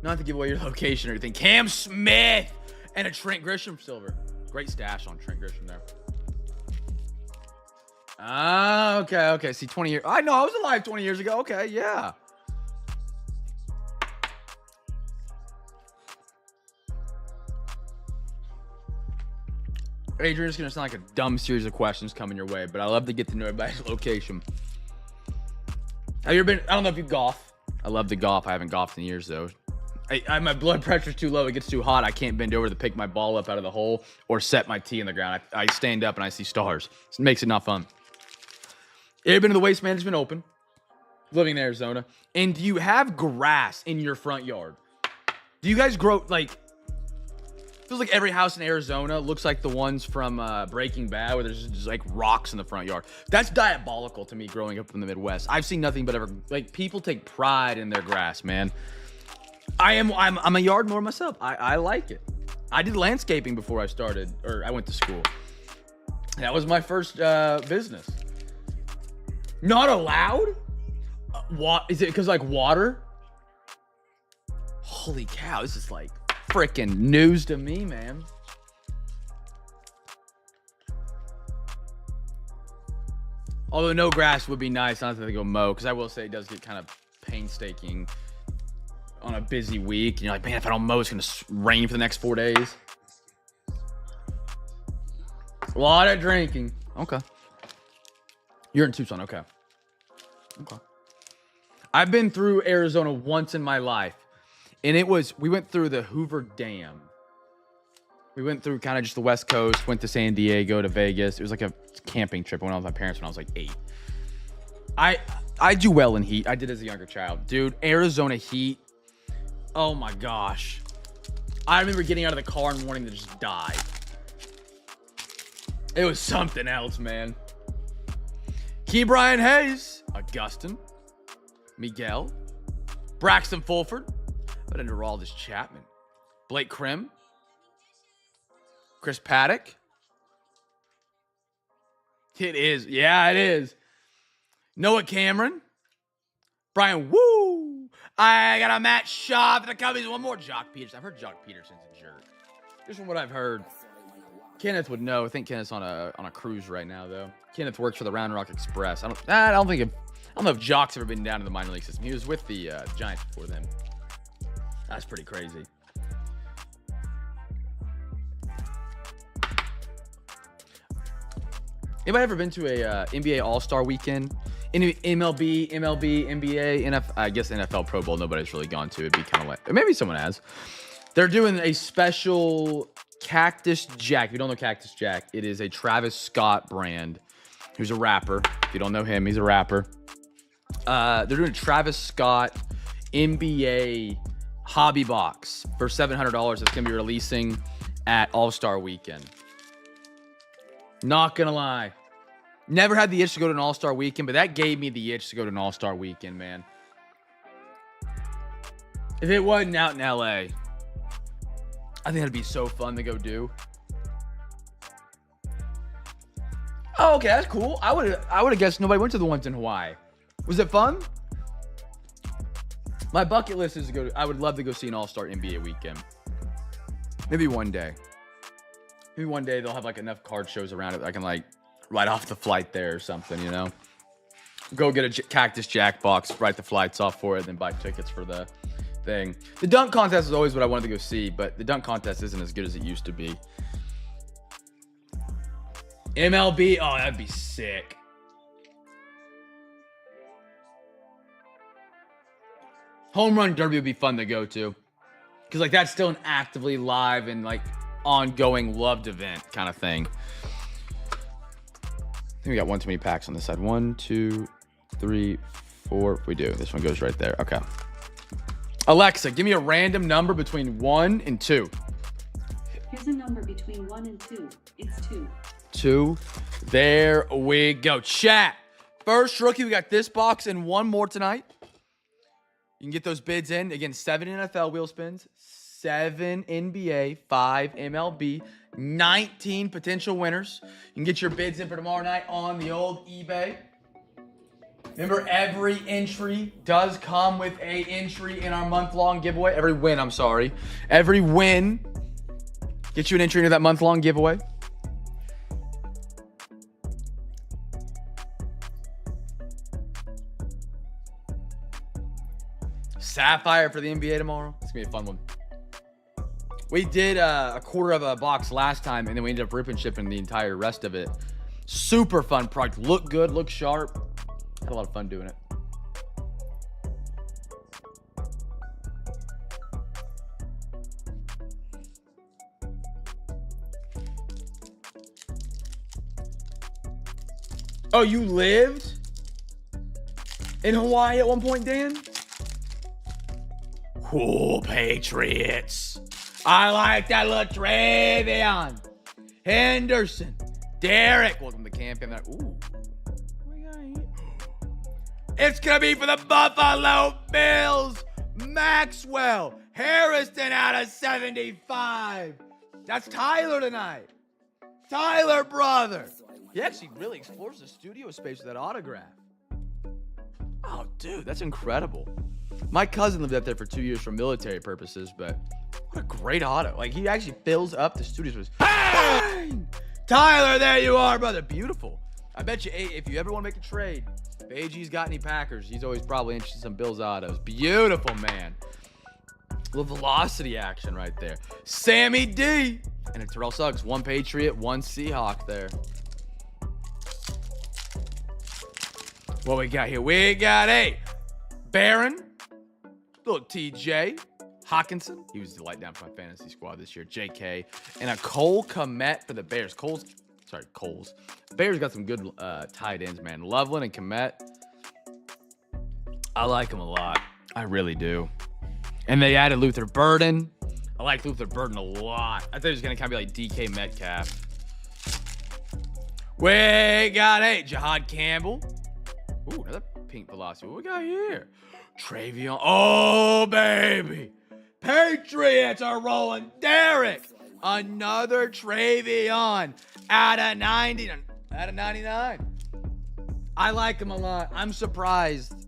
Not to give away your location or anything. Cam Smith and a Trent Grisham silver. Great stash on Trent Grisham there. Ah, okay. See, 20 years. I know, I was alive 20 years ago. Okay, yeah. Adrian, it's going to sound like a dumb series of questions coming your way, but I love to get to know everybody's location. Have you ever been, I don't know if you golf. I love to golf. I haven't golfed in years, though. My blood pressure's too low. It gets too hot. I can't bend over to pick my ball up out of the hole or set my tee in the ground. I stand up and I see stars. It makes it not fun. You ever been to the Waste Management Open? Living in Arizona. And do you have grass in your front yard? Do you guys grow, like, feels like every house in Arizona looks like the ones from Breaking Bad where there's just like rocks in the front yard. That's diabolical to me growing up in the Midwest. I've seen nothing but like people take pride in their grass, man. I'm a yard mower myself. I like it. I did landscaping before I went to school. That was my first business. Not allowed? What is it? Because like water? Holy cow! This is like freaking news to me, man. Although no grass would be nice, not to go mow, because I will say it does get kind of painstaking on a busy week. And you're like, man, if I don't mow, it's going to rain for the next 4 days. A lot of drinking. Okay. You're in Tucson. Okay. I've been through Arizona once in my life. And we went through the Hoover Dam. We went through kind of just the West Coast, went to San Diego, to Vegas. It was like a camping trip. I went out with my parents when I was like 8. I do well in heat. I did as a younger child. Dude, Arizona heat. Oh my gosh. I remember getting out of the car and wanting to just die. It was something else, man. Key Brian Hayes, Augustin, Miguel, Braxton Fulford, but under Aroldis Chapman, Blake Krim, Chris Paddock. It is. Yeah, it is. Noah Cameron, Brian Woo. I got a Matt Shaw for the Cubbies. One more Jock Peterson. I've heard Jock Peterson's a jerk. Just from what I've heard. Kenneth would know. I think Kenneth's on a cruise right now, though. Kenneth works for the Round Rock Express. I don't know if Jock's ever been down in the minor league system. He was with the Giants before then. That's pretty crazy. Anybody ever been to a NBA All-Star weekend? MLB, NBA, NFL, I guess NFL Pro Bowl, nobody's really gone to. It'd be kind of like, maybe someone has. They're doing a special Cactus Jack. If you don't know Cactus Jack, it is a Travis Scott brand. Who's a rapper. If you don't know him, he's a rapper. They're doing a Travis Scott NBA hobby box for $700. It's going to be releasing at All-Star Weekend. Not going to lie. Never had the itch to go to an All-Star Weekend, but that gave me the itch to go to an All-Star Weekend, man. If it wasn't out in LA, I think it'd be so fun to go do. Oh, okay, that's cool. I would have guessed nobody went to the ones in Hawaii. Was it fun? My bucket list is to go. I would love to go see an All-Star NBA weekend. Maybe one day. Maybe one day they'll have like enough card shows around it that I can like write off the flight there or something, you know? Go get a Cactus Jack box, write the flights off for it, then buy tickets for the thing. The dunk contest is always what I wanted to go see, but the dunk contest isn't as good as it used to be. MLB, oh, that'd be sick. Home Run Derby would be fun to go to. Because, like, that's still an actively live and, like, ongoing loved event kind of thing. I think we got one too many packs on this side. 1, 2, 3, 4. We do. This one goes right there. Okay. Alexa, give me a random number between 1 and 2. Here's a number between 1 and 2. It's 2. 2. There we go. Chat. First rookie, we got this box and one more tonight. You can get those bids in. Again, 7 NFL wheel spins, 7 NBA, 5 MLB, 19 potential winners. You can get your bids in for tomorrow night on the old eBay. Remember, every entry does come with a entry in our month-long giveaway. Every win, I'm sorry. Every win gets you an entry into that month-long giveaway. Sapphire for the NBA tomorrow. It's going to be a fun one. We did a quarter of a box last time, and then we ended up ripping shipping the entire rest of it. Super fun product. Look good, look sharp. Had a lot of fun doing it. Oh, you lived in Hawaii at one point, Dan? Cool, Patriots. I like that little Travion. Henderson. Derek. Welcome to CamFam. Ooh. What we got here? It's going to be for the Buffalo Bills. Maxwell. Harrison out of 75. That's Tyler tonight. Tyler, brother. He actually really explores the studio space with that autograph. Oh, dude, that's incredible. My cousin lived up there for 2 years for military purposes, but what a great auto. Like, he actually fills up the studio space. Bang! Tyler, there you are, brother. Beautiful. I bet you, if you ever want to make a trade, if AG's got any Packers, he's always probably interested in some Bills autos. Beautiful, man. A little velocity action right there. Sammy D. And a Terrell Suggs. 1 Patriot, 1 Seahawk there. What we got here? We got a Barron. Little TJ. Hawkinson. He was the light down for my fantasy squad this year. JK. And a Cole Kmet for the Bears. Coles. Bears got some good tight ends, man. Loveland and Kmet. I like them a lot. I really do. And they added Luther Burden. I like Luther Burden a lot. I thought he was going to kind of be like DK Metcalf. We got a Jihad Campbell. Ooh, another pink velocity. What we got here? Travion. Oh, baby. Patriots are rolling. Derek. Another Travion out of 90. Out of 99. I like him a lot. I'm surprised.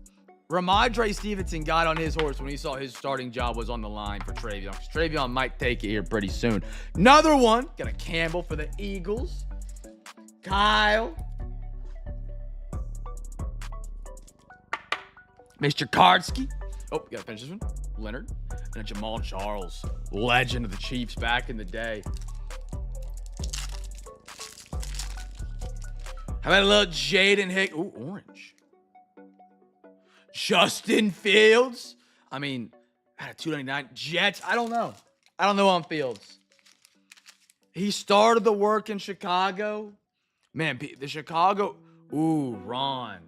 Ramondre Stevenson got on his horse when he saw his starting job was on the line for Travion. Because Travion might take it here pretty soon. Another one. Got a Campbell for the Eagles. Kyle. Mr. Kardsky. Oh, we gotta finish this one. Leonard. And a Jamal Charles. Legend of the Chiefs back in the day. How about a little Jaden Hick? Ooh, orange. Justin Fields. I mean, at a 299. Jets. I don't know. I don't know on Fields. He started the work in Chicago. Man, the Chicago. Ooh, Ron.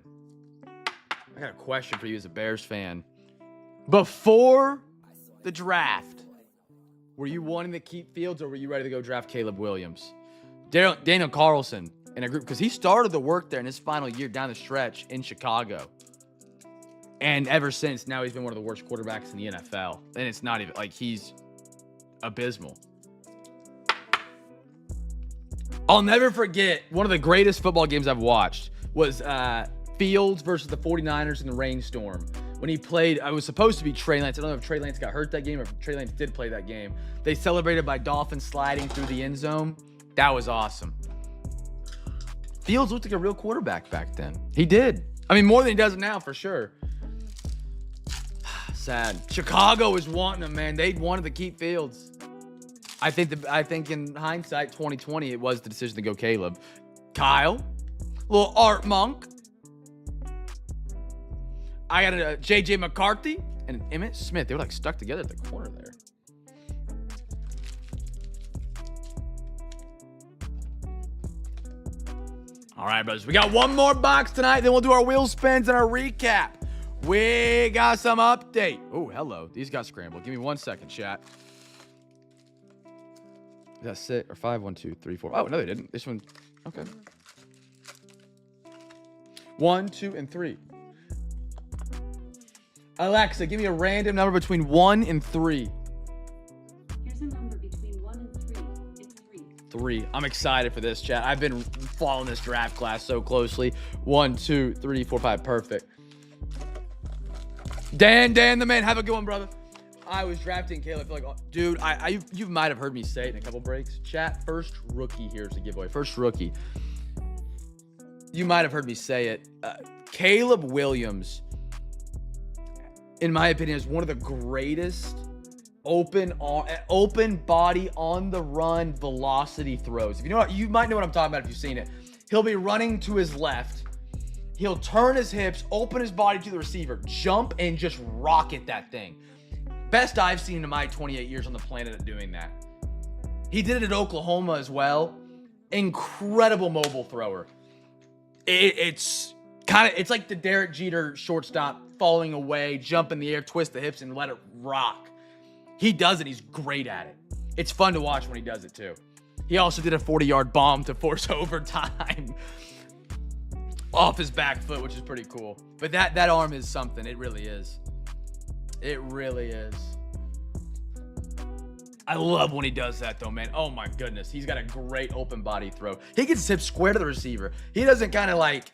I got a question for you as a Bears fan. Before the draft, were you wanting to keep Fields or were you ready to go draft Caleb Williams? Daniel Carlson in a group, because he started the work there in his final year down the stretch in Chicago. And ever since, now he's been one of the worst quarterbacks in the NFL. And it's not even, like, he's abysmal. I'll never forget, one of the greatest football games I've watched was Fields versus the 49ers in the rainstorm. When he played, I was supposed to be Trey Lance. I don't know if Trey Lance got hurt that game or if Trey Lance did play that game. They celebrated by Dolphins sliding through the end zone. That was awesome. Fields looked like a real quarterback back then. He did. I mean, more than he does now, for sure. Sad. Chicago was wanting him, man. They wanted to keep Fields. I think in hindsight, 2020, it was the decision to go Caleb. Kyle. Little Art Monk. I got a J.J. McCarthy and an Emmitt Smith. They were like stuck together at the corner there. All right, brothers. We got one more box tonight. Then we'll do our wheel spins and our recap. We got some update. Oh, hello. These got scrambled. Give me 1 second, chat. Is that 6 or 5? 1, 2, 3, 4. Oh, no, they didn't. This one. Okay. 1, 2, and 3. Alexa, give me a random number between 1 and 3. Here's a number between 1 and 3. It's 3. 3. I'm excited for this, chat. I've been following this draft class so closely. 1, 2, 3, 4, 5. Perfect. Dan the man. Have a good one, brother. I was drafting Caleb. I feel like, dude, you might have heard me say it in a couple breaks. Chat, first rookie here's the giveaway. First rookie. You might have heard me say it. Caleb Williams, in my opinion, is one of the greatest open body on the run velocity throws. If you know what, you might know what I'm talking about if you've seen it. He'll be running to his left. He'll turn his hips, open his body to the receiver, jump, and just rocket that thing. Best I've seen in my 28 years on the planet at doing that. He did it at Oklahoma as well. Incredible mobile thrower. It's like the Derek Jeter shortstop falling away, jump in the air, twist the hips, and let it rock. He does it. He's great at it. It's fun to watch when he does it too. He also did a 40-yard bomb to force overtime off his back foot, which is pretty cool. But that arm is something. It really is. It really is. I love when he does that, though, man. Oh, my goodness. He's got a great open body throw. He gets his hips square to the receiver. He doesn't kind of, like,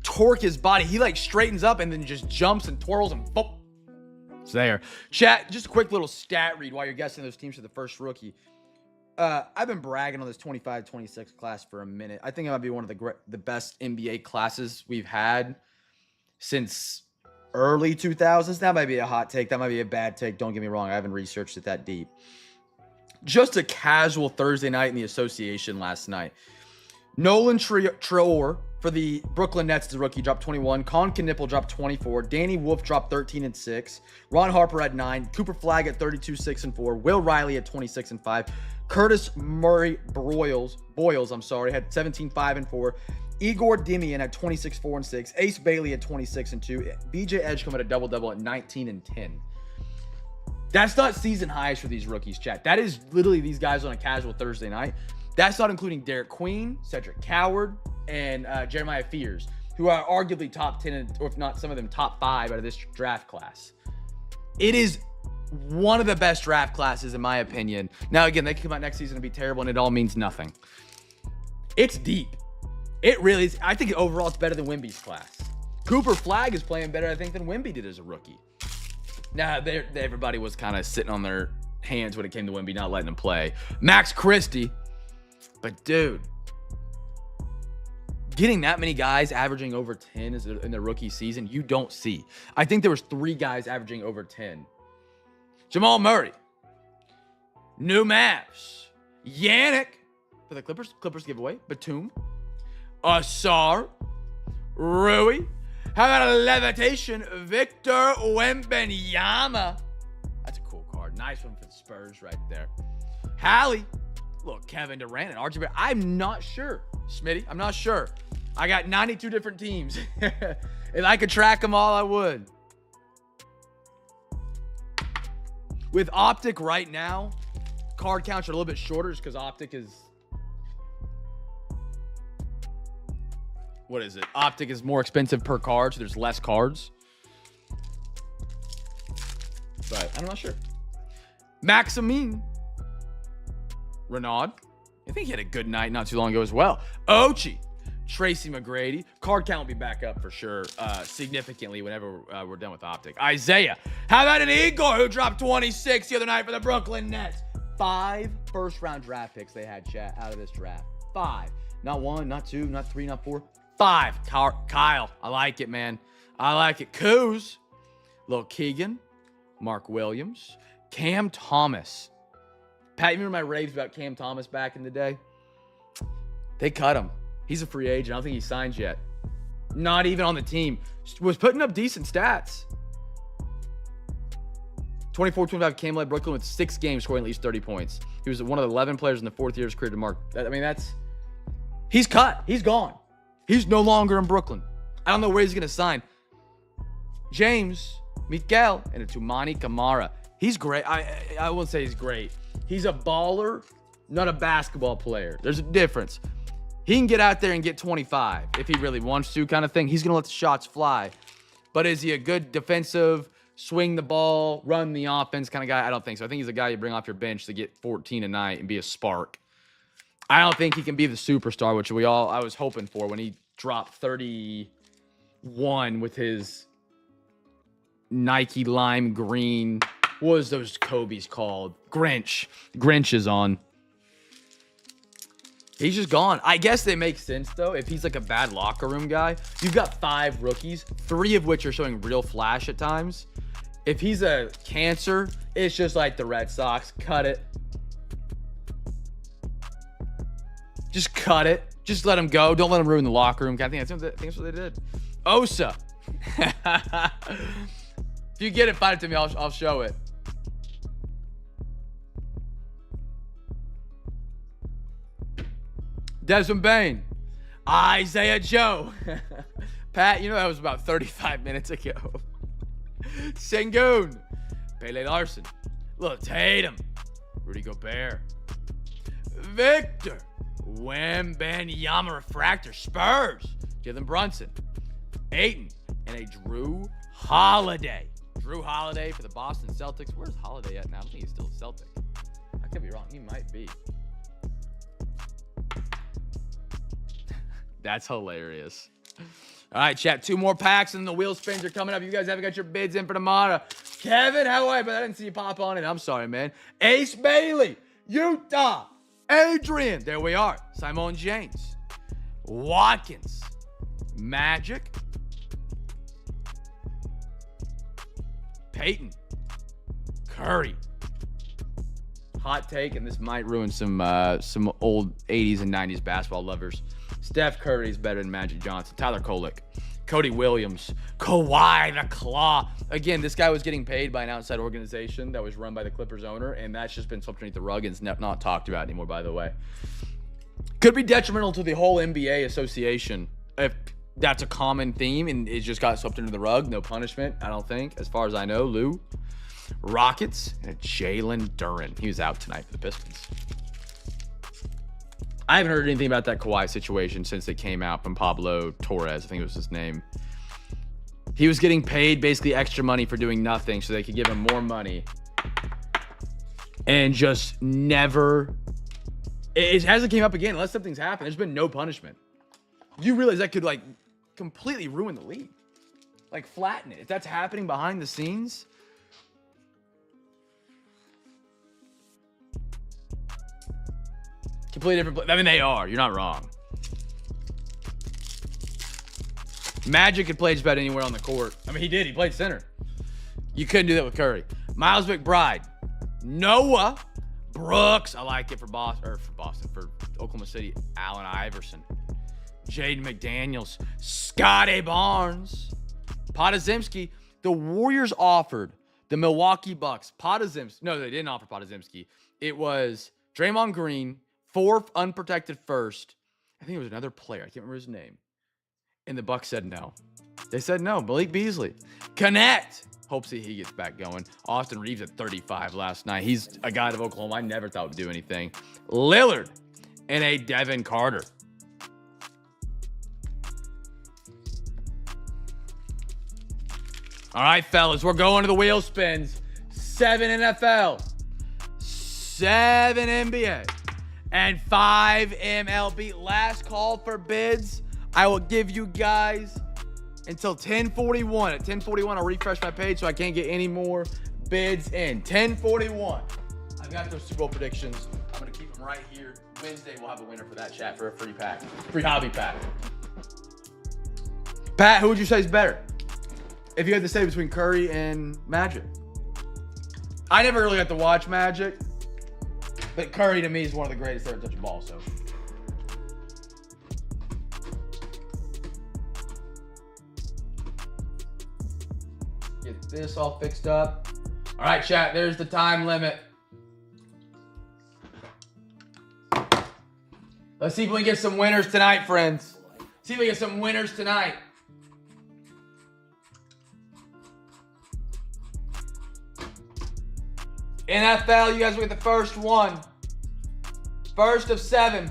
torque his body. He, like, straightens up and then just jumps and twirls and boom. It's there. Chat, just a quick little stat read while you're guessing those teams for the first rookie. I've been bragging on this 25-26 class for a minute. I think it might be one of the best NBA classes we've had since early 2000s. That might be a hot take. That might be a bad take. Don't get me wrong. I haven't researched it that deep. Just a casual Thursday night in the association last night. Nolan Traore for the Brooklyn Nets, the rookie, dropped 21. Con Knipple dropped 24. Danny Wolf dropped 13 and 6. Ron Harper had 9. Cooper Flagg at 32, 6 and 4. Will Riley at 26 and 5. Curtis Murray Boyles, had 17, 5 and 4. Igor Dimian at 26, 4 and 6. Ace Bailey at 26 and 2. BJ Edgecombe at a double-double at 19 and 10. That's not season highs for these rookies, chat. That is literally these guys on a casual Thursday night. That's not including Derek Queen, Cedric Coward, and Jeremiah Fears, who are arguably top 10, or if not some of them top 5 out of this draft class. It is one of the best draft classes, in my opinion. Now, again, they can come out next season and be terrible, and it all means nothing. It's deep. It really is. I think overall it's better than Wemby's class. Cooper Flagg is playing better, I think, than Wemby did as a rookie. Now, everybody was kind of sitting on their hands when it came to Wemby not letting him play. Max Christie. But, dude, getting that many guys averaging over 10 in their rookie season, you don't see. I think there was 3 guys averaging over 10. Jamal Murray. New Mavs. Yannick for the Clippers giveaway. Batum. Asar, Rui. How about a levitation? Victor Wembanyama. That's a cool card. Nice one for the Spurs right there. Hallie. Look, Kevin Durant and RJ. I'm not sure. Smitty, I'm not sure. I got 92 different teams. If I could track them all, I would. With Optic right now, card counts are a little bit shorter just because Optic is... What is it? Optic is more expensive per card, so there's less cards. But I'm not sure. Maximine. Renaud. I think he had a good night not too long ago as well. Ochi. Tracy McGrady. Card count will be back up for sure significantly whenever we're done with Optic. Isaiah. How about an Igor who dropped 26 the other night for the Brooklyn Nets? 5 first-round draft picks they had, chat, out of this draft. 5. Not 1, not 2, not 3, not 4. 5. Kyle. I like it, man. I like it. Kuz. Lil Keegan. Mark Williams. Cam Thomas. Pat, you remember my raves about Cam Thomas back in the day? They cut him. He's a free agent. I don't think he signed yet. Not even on the team. Was putting up decent stats. 24-25 Cam led Brooklyn with 6 games scoring at least 30 points. He was one of the 11 players in the 4th year of his career to mark. He's cut. He's gone. He's no longer in Brooklyn. I don't know where he's going to sign. James, Mikael, and Tumani Kamara. He's great. I won't say he's great. He's a baller, not a basketball player. There's a difference. He can get out there and get 25 if he really wants to kind of thing. He's going to let the shots fly. But is he a good defensive, swing the ball, run the offense kind of guy? I don't think so. I think he's a guy you bring off your bench to get 14 a night and be a spark. I don't think he can be the superstar, which I was hoping for when he dropped 31 with his Nike lime green. What was those Kobe's called? Grinch. Grinch is on. He's just gone. I guess they make sense, though, if he's like a bad locker room guy. You've got 5 rookies, 3 of which are showing real flash at times. If he's a cancer, it's just like the Red Sox. Cut it. Just cut it. Just let him go. Don't let him ruin the locker room. I think that's what they did. Osa. If you get it, find it to me. I'll show it. Desmond Bain. Isaiah Joe. Pat, you know that was about 35 minutes ago. Sengun. Pele Larson. Lil Tatum. Rudy Gobert. Victor. Wembanyama Refractor. Spurs. Jalen Brunson. Ayton. And a Drew Holiday. Drew Holiday for the Boston Celtics. Where's Holiday at now? I don't think he's still a Celtic. I could be wrong. He might be. That's hilarious. All right, chat. 2 more packs and the wheel spins are coming up. You guys haven't got your bids in for tomorrow. Kevin, how are you? But I didn't see you pop on it. I'm sorry, man. Ace Bailey, Utah. Adrian, there we are. Simone James. Watkins. Magic. Peyton. Curry. Hot take, and this might ruin some old 80s and 90s basketball lovers. Steph Curry is better than Magic Johnson. Tyler Kolek. Cody Williams. Kawhi the Claw. Again, this guy was getting paid by an outside organization that was run by the Clippers owner, and that's just been swept underneath the rug and it's not talked about anymore, by the way. Could be detrimental to the whole NBA association if that's a common theme and it just got swept under the rug. No punishment, I don't think, as far as I know. Lou. Rockets and Jalen Duren. He was out tonight for the Pistons. I haven't heard anything about that Kawhi situation since it came out from Pablo Torres. I think it was his name. He was getting paid basically extra money for doing nothing so they could give him more money. And just never... It hasn't came up again unless something's happened. There's been no punishment. You realize that could, like, completely ruin the league. Like, flatten it. If that's happening behind the scenes... Completely different. I mean, they are. You're not wrong. Magic could play just about anywhere on the court. I mean, he did. He played center. You couldn't do that with Curry. Miles McBride. Noah Brooks. I like it for Boston. For Oklahoma City. Allen Iverson. Jaden McDaniels, Scotty Barnes, Podazimski. The Warriors offered the Milwaukee Bucks Podazimski. No, they didn't offer Podazimski. It was Draymond Green, 4th unprotected first. I think it was another player. I can't remember his name. And the Bucks said no. They said no. Malik Beasley. Connect. Hopes he gets back going. Austin Reeves at 35 last night. He's a guy of Oklahoma I never thought would do anything. Lillard and a Devin Carter. All right, fellas, we're going to the wheel spins. 7 NFL, 7 NBA, and 5 MLB. Last call for bids. I will give you guys until 10:41. At 10:41, I'll refresh my page so I can't get any more bids in. 10:41. I've got those Super Bowl predictions. I'm going to keep them right here. Wednesday, we'll have a winner for that chat for a free pack. Free hobby pack. Pat, who would you say is better? If you had to say between Curry and Magic. I never really got to watch Magic, but Curry to me is one of the greatest ever to touch a ball, so. Get this all fixed up. All right, chat, there's the time limit. Let's see if we can get some winners tonight, friends. See if we can get some winners tonight. NFL, you guys will get the first one. First of 7.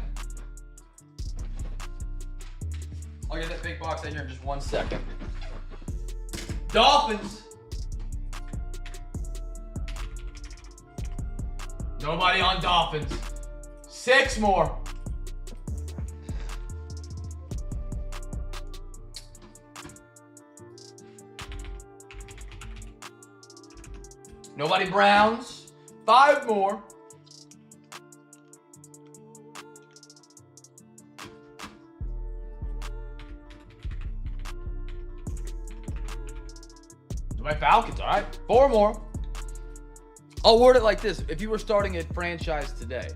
I'll get that big box out here in just 1 second. Dolphins. Nobody on Dolphins. 6 more. Nobody Browns. 5 more. My Falcons, all right. 4 more. I'll word it like this. if you were starting a franchise today,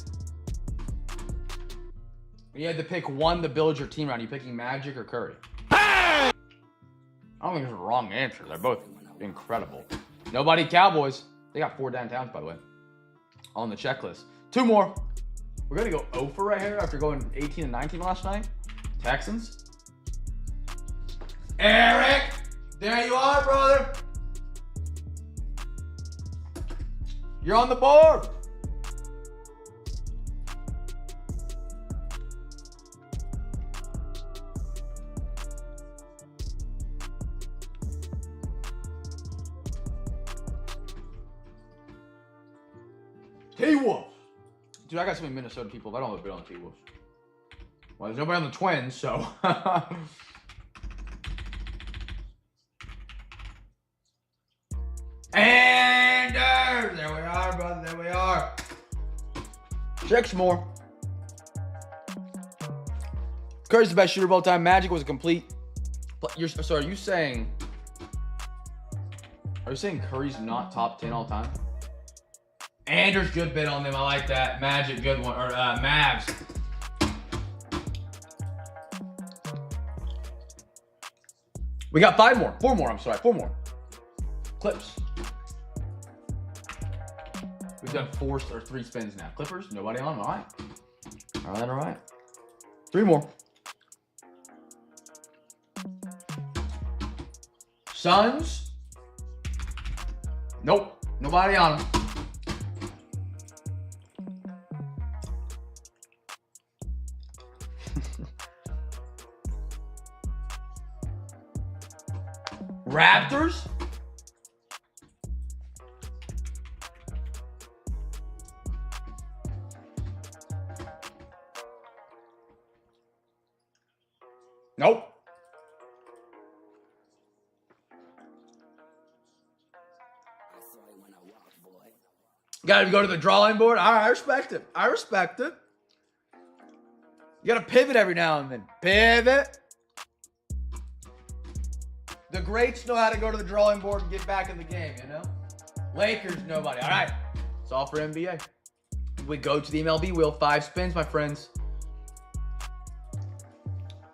and you had to pick one to build your team around, you picking Magic or Curry? I don't think there's a wrong answer. They're both incredible. Nobody Cowboys. They got 4 downtowns, by the way, on the checklist. 2 more. We're going to go 0 for right here after going 18 and 19 last night. Texans. Eric, there you are, brother. You're on the board. T-Wolves. Dude, I got so many Minnesota people. If I don't have a bid on the T-Wolves. Well, there's nobody on the Twins, so. Anders! There we are, brother. There we are. 6 more. Curry's the best shooter of all time. Magic was a complete. So are you saying Curry's not top 10 all time? Anders, good bid on them. I like that. Magic, good one. Or Mavs. We got 5 more. 4 more, I'm sorry. 4 more. Clips. We've done 3 spins now. Clippers, nobody on. All right. All right, all right. 3 more. Suns. Nope. Nobody on them. Raptors. Nope. Got to go to the drawing board. All right, I respect it. I respect it. You got to pivot every now and then. Pivot. The greats know how to go to the drawing board and get back in the game, you know? Lakers, nobody. All right. It's all for NBA. We go to the MLB wheel. 5 spins, my friends.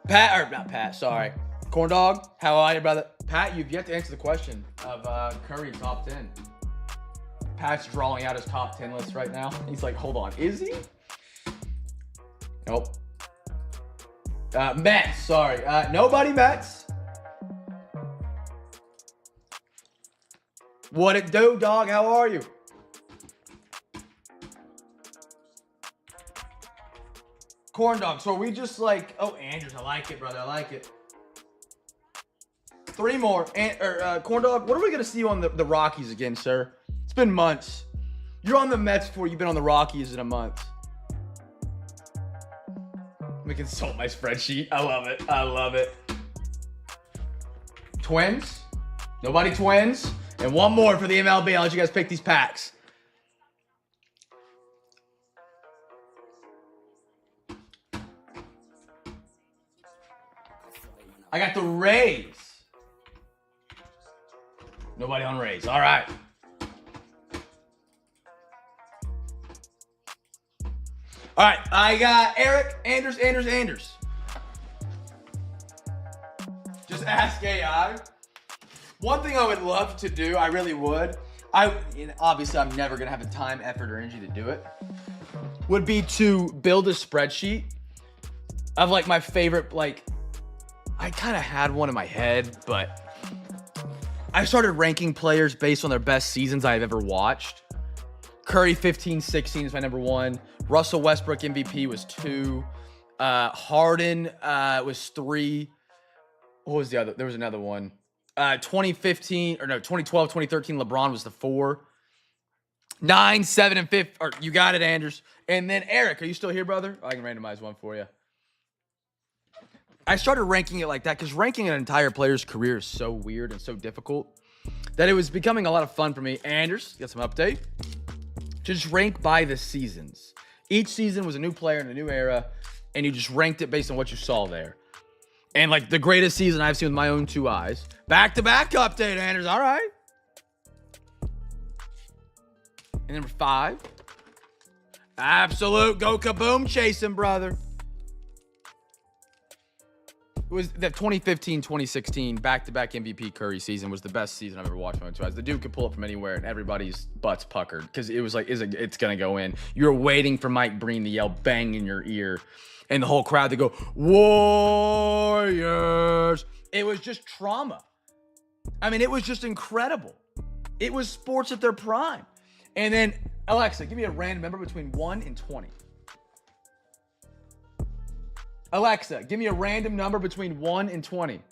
Pat, or not Pat, sorry. Corn Dog, how are you, brother? Pat, you've yet to answer the question of Curry top 10. Pat's drawing out his top 10 list right now. He's like, hold on, is he? Nope. Mets, sorry. Nobody Mets. What it do, dog? How are you? Corn Dog, so are we just like, oh, Andrews, I like it, brother, I like it. 3 more. Corn Dog, what are we going to see you on the Rockies again, sir? It's been months. You're on the Mets before you've been on the Rockies in a month. Let me consult my spreadsheet. I love it. I love it. Twins? Nobody Twins? And one more for the MLB. I'll let you guys pick these packs. I got the Rays. Nobody on Rays. All right. All right. I got Eric, Anders. Just ask AI. One thing I would love to do, I really would. Obviously, I'm never going to have the time, effort, or energy to do it. Would be to build a spreadsheet of like my favorite, like, I kind of had one in my head, but I started ranking players based on their best seasons I've ever watched. Curry 15-16 is my number 1. Russell Westbrook MVP was 2. Harden was 3. What was the other? There was another one. 2012, 2013, LeBron was the 4. 9, 7, and 5. Or you got it, Anders. And then Eric, are you still here, brother? I can randomize one for you. I started ranking it like that because ranking an entire player's career is so weird and so difficult that it was becoming a lot of fun for me. Anders, got some update. To just rank by the seasons. Each season was a new player in a new era, and you just ranked it based on what you saw there. And like the greatest season I've seen with my own 2 eyes. Back-to-back update, Anders. All right. And number 5. Absolute go kaboom chasing, brother. It was that 2015-2016 back-to-back MVP Curry season was the best season I've ever watched with my 2 eyes. The dude could pull up from anywhere and everybody's butts puckered because it was like, it's going to go in. You were waiting for Mike Breen to yell bang in your ear and the whole crowd to go, Warriors. It was just trauma. I mean, it was just incredible. It was sports at their prime. And then, Alexa, give me a random number between 1 and 20. Alexa, give me a random number between 1 and 20.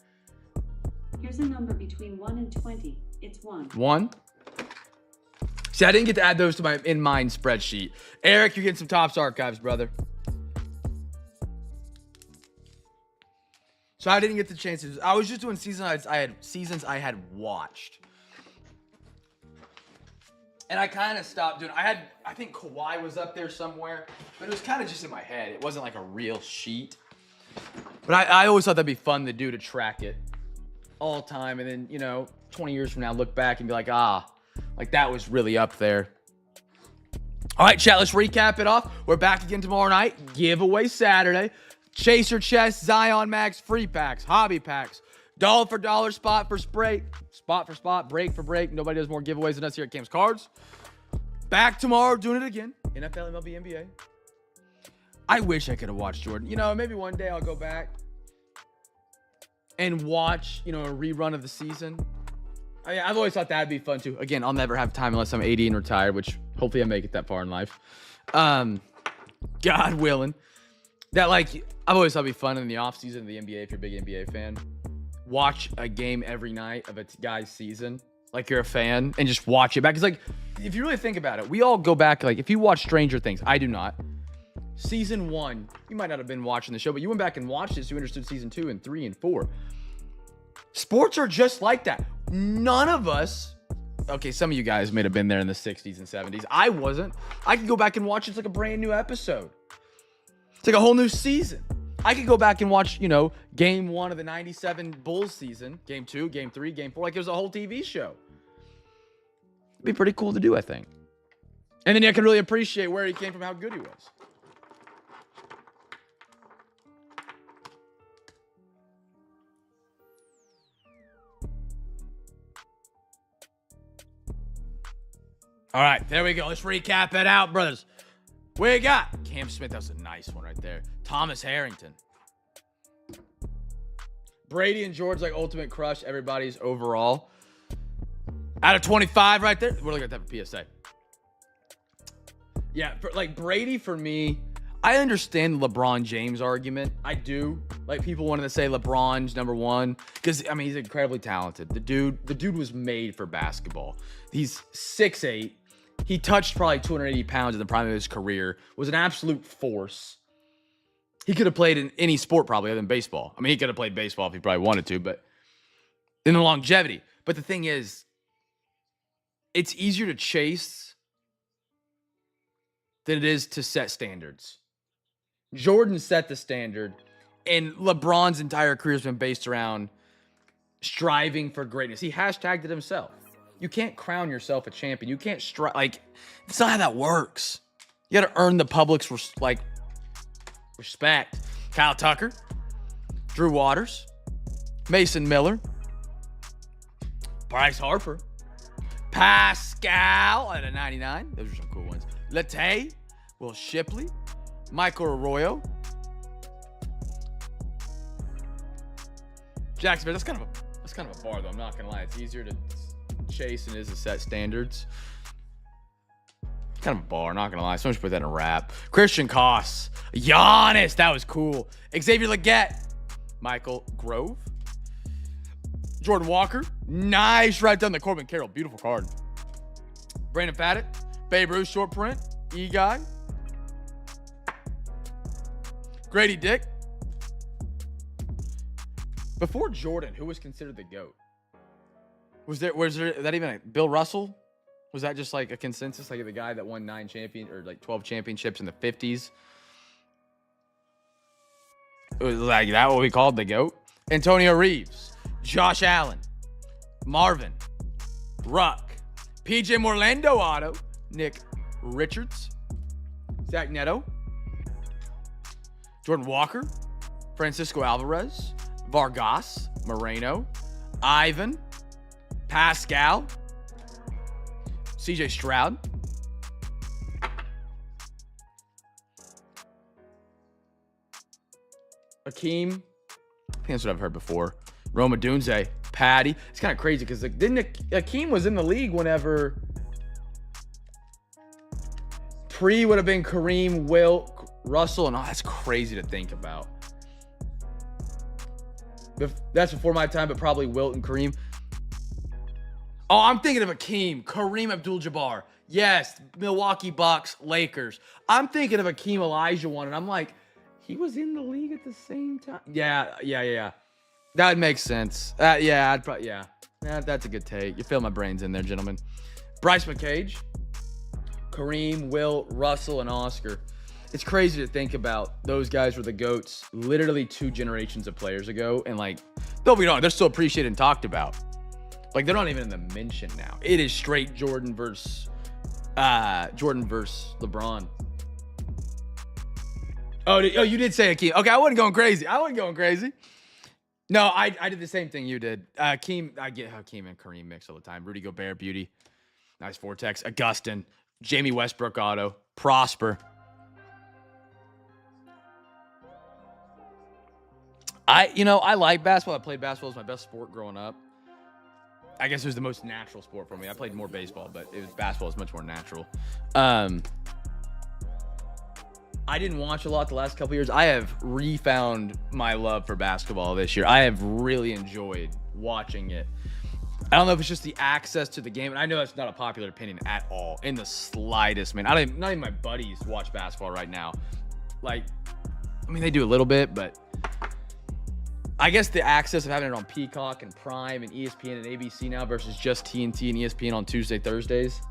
Here's a number between 1 and 20. It's 1. 1? See, I didn't get to add those to my in-mind spreadsheet. Eric, you're getting some Topps archives, brother. So I didn't get the chance to. I was just doing seasons I had watched. And I kind of stopped doing. I think Kawhi was up there somewhere, but it was kind of just in my head. It wasn't like a real sheet. But I always thought that'd be fun to do, to track it all time. And then, 20 years from now, look back and be like, like that was really up there. All right, chat, let's recap it off. We're back again tomorrow night. Giveaway Saturday. Chaser chest, Zion Max, free packs, hobby packs, dollar for dollar, spot for spray, spot for spot, break for break. Nobody does more giveaways than us here at Cam's Cards. Back tomorrow, doing it again. NFL, MLB, NBA. I wish I could have watched Jordan. Maybe one day I'll go back and watch, a rerun of the season. I've always thought that'd be fun too. Again, I'll never have time unless I'm 80 and retired, which hopefully I make it that far in life. God willing. That, I've always thought it'd be fun in the offseason of the NBA, if you're a big NBA fan. Watch a game every night of a guy's season, like you're a fan, and just watch it back. Because, if you really think about it, we all go back, if you watch Stranger Things, I do not. Season 1, you might not have been watching the show, but you went back and watched it, so you understood season 2 and 3 and 4. Sports are just like that. None of us, okay, some of you guys may have been there in the 60s and 70s. I wasn't. I could go back and watch it. It's like a brand new episode. It's like a whole new season. I could go back and watch, game 1 of the 97 Bulls season, game 2, game 3, game 4, like it was a whole TV show. It'd be pretty cool to do, I think. And then I can really appreciate where he came from, how good he was. All right, there we go. Let's recap it out, brothers. We got Cam Smith. That was a nice one right there. Thomas Harrington. Brady and George, like ultimate crush. Everybody's overall. Out of 25 right there. We're looking at that for PSA. Yeah, like Brady for me, I understand the LeBron James argument. I do. Like people wanted to say LeBron's number one because I mean he's incredibly talented. The dude was made for basketball. He's 6'8". He touched probably 280 pounds in the prime of his career. Was an absolute force. He could have played in any sport probably other than baseball. I mean, he could have played baseball if he probably wanted to, but in the longevity. But the thing is, it's easier to chase than it is to set standards. Jordan set the standard, and LeBron's entire career has been based around striving for greatness. He hashtagged it himself. You can't crown yourself a champion. You can't strive. Like, it's not how that works. You got to earn the public's respect. Kyle Tucker, Drew Waters, Mason Miller, Bryce Harper, Pascal at a 99. Those are some cool ones. Latte, Will Shipley, Michael Arroyo, Jackson. That's kind of a bar though. I'm not gonna lie. It's easier to chase than it is to set standards. Kind of a bar, not gonna lie. Someone should put that in a rap. Christian Koss, Giannis, that was cool. Xavier Leggett, Michael Grove, Jordan Walker, nice right down the Corbin Carroll, beautiful card. Brandon Paddock, Babe Ruth short print, E-Guy, Grady Dick. Before Jordan, who was considered the GOAT? Was there that even Bill Russell? Was that just like a consensus? Like the guy that won 12 championships in the 50s? It was like that what we called the GOAT? Antonio Reeves, Josh Allen, Marvin, Ruck, PJ Morlando auto, Nick Richards, Zach Neto, Jordan Walker, Francisco Alvarez, Vargas, Moreno, Ivan, Pascal, CJ Stroud, Akeem. I think that's what I've heard before. Roma Dunze, Patty. It's kind of crazy because Akeem was in the league whenever pre would have been Kareem, Wilt, Russell, and that's crazy to think about. That's before my time, but probably Wilt and Kareem. Oh, I'm thinking of Akeem, Kareem Abdul-Jabbar. Yes, Milwaukee Bucks, Lakers. I'm thinking of Akeem Olajuwon, and I'm like, he was in the league at the same time. Yeah. That makes sense. That's a good take. You feel my brains in there, gentlemen. Bryce McCage, Kareem, Wilt, Russell, and Oscar. It's crazy to think about. Those guys were the GOATs literally 2 generations of players ago, and like, don't be wrong, they're still appreciated and talked about. Like, they're not even in the mention now. It is straight Jordan versus LeBron. Oh, you did say Akeem. Okay, I wasn't going crazy. No, I did the same thing you did. Akeem, I get how Akeem and Kareem mix all the time. Rudy Gobert, beauty. Nice Vortex. Augustin. Jamie Westbrook auto. Prosper. I like basketball. I played basketball as my best sport growing up. I guess it was the most natural sport for me. I played more baseball, but basketball is much more natural. I didn't watch a lot the last couple years. I have refound my love for basketball this year. I have really enjoyed watching it. I don't know if it's just the access to the game, and I know that's not a popular opinion at all, in the slightest, man. Not even my buddies watch basketball right now. Like, I mean, they do a little bit, but I guess the access of having it on Peacock and Prime and ESPN and ABC now versus just TNT and ESPN on Tuesday, Thursdays.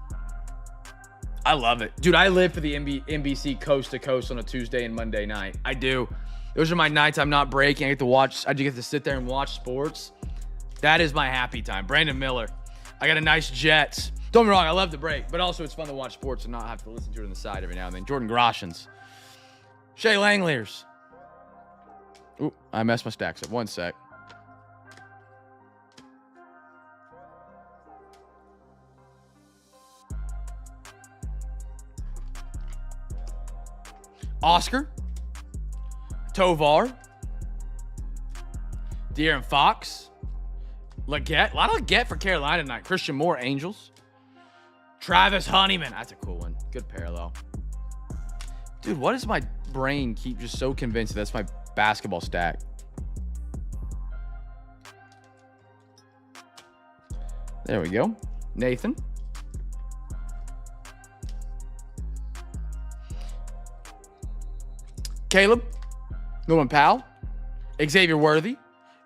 I love it. Dude, I live for the NBC coast to coast on a Tuesday and Monday night. I do. Those are my nights I'm not breaking. I get to sit there and watch sports. That is my happy time. Brandon Miller. I got a nice Jets. Don't get me wrong, I love the break, but also it's fun to watch sports and not have to listen to it on the side every now and then. Jordan Groshans. Shea Langeliers. Ooh, I messed my stacks up. One sec. Oscar. Tovar. De'Aaron Fox. Leggett. A lot of Leggett for Carolina tonight. Christian Moore, Angels. Travis Honeyman. That's a cool one. Good parallel. Dude, what does my brain keep just so convinced that's my basketball stack? There we go. Nathan. Caleb. Norman Powell. Xavier Worthy.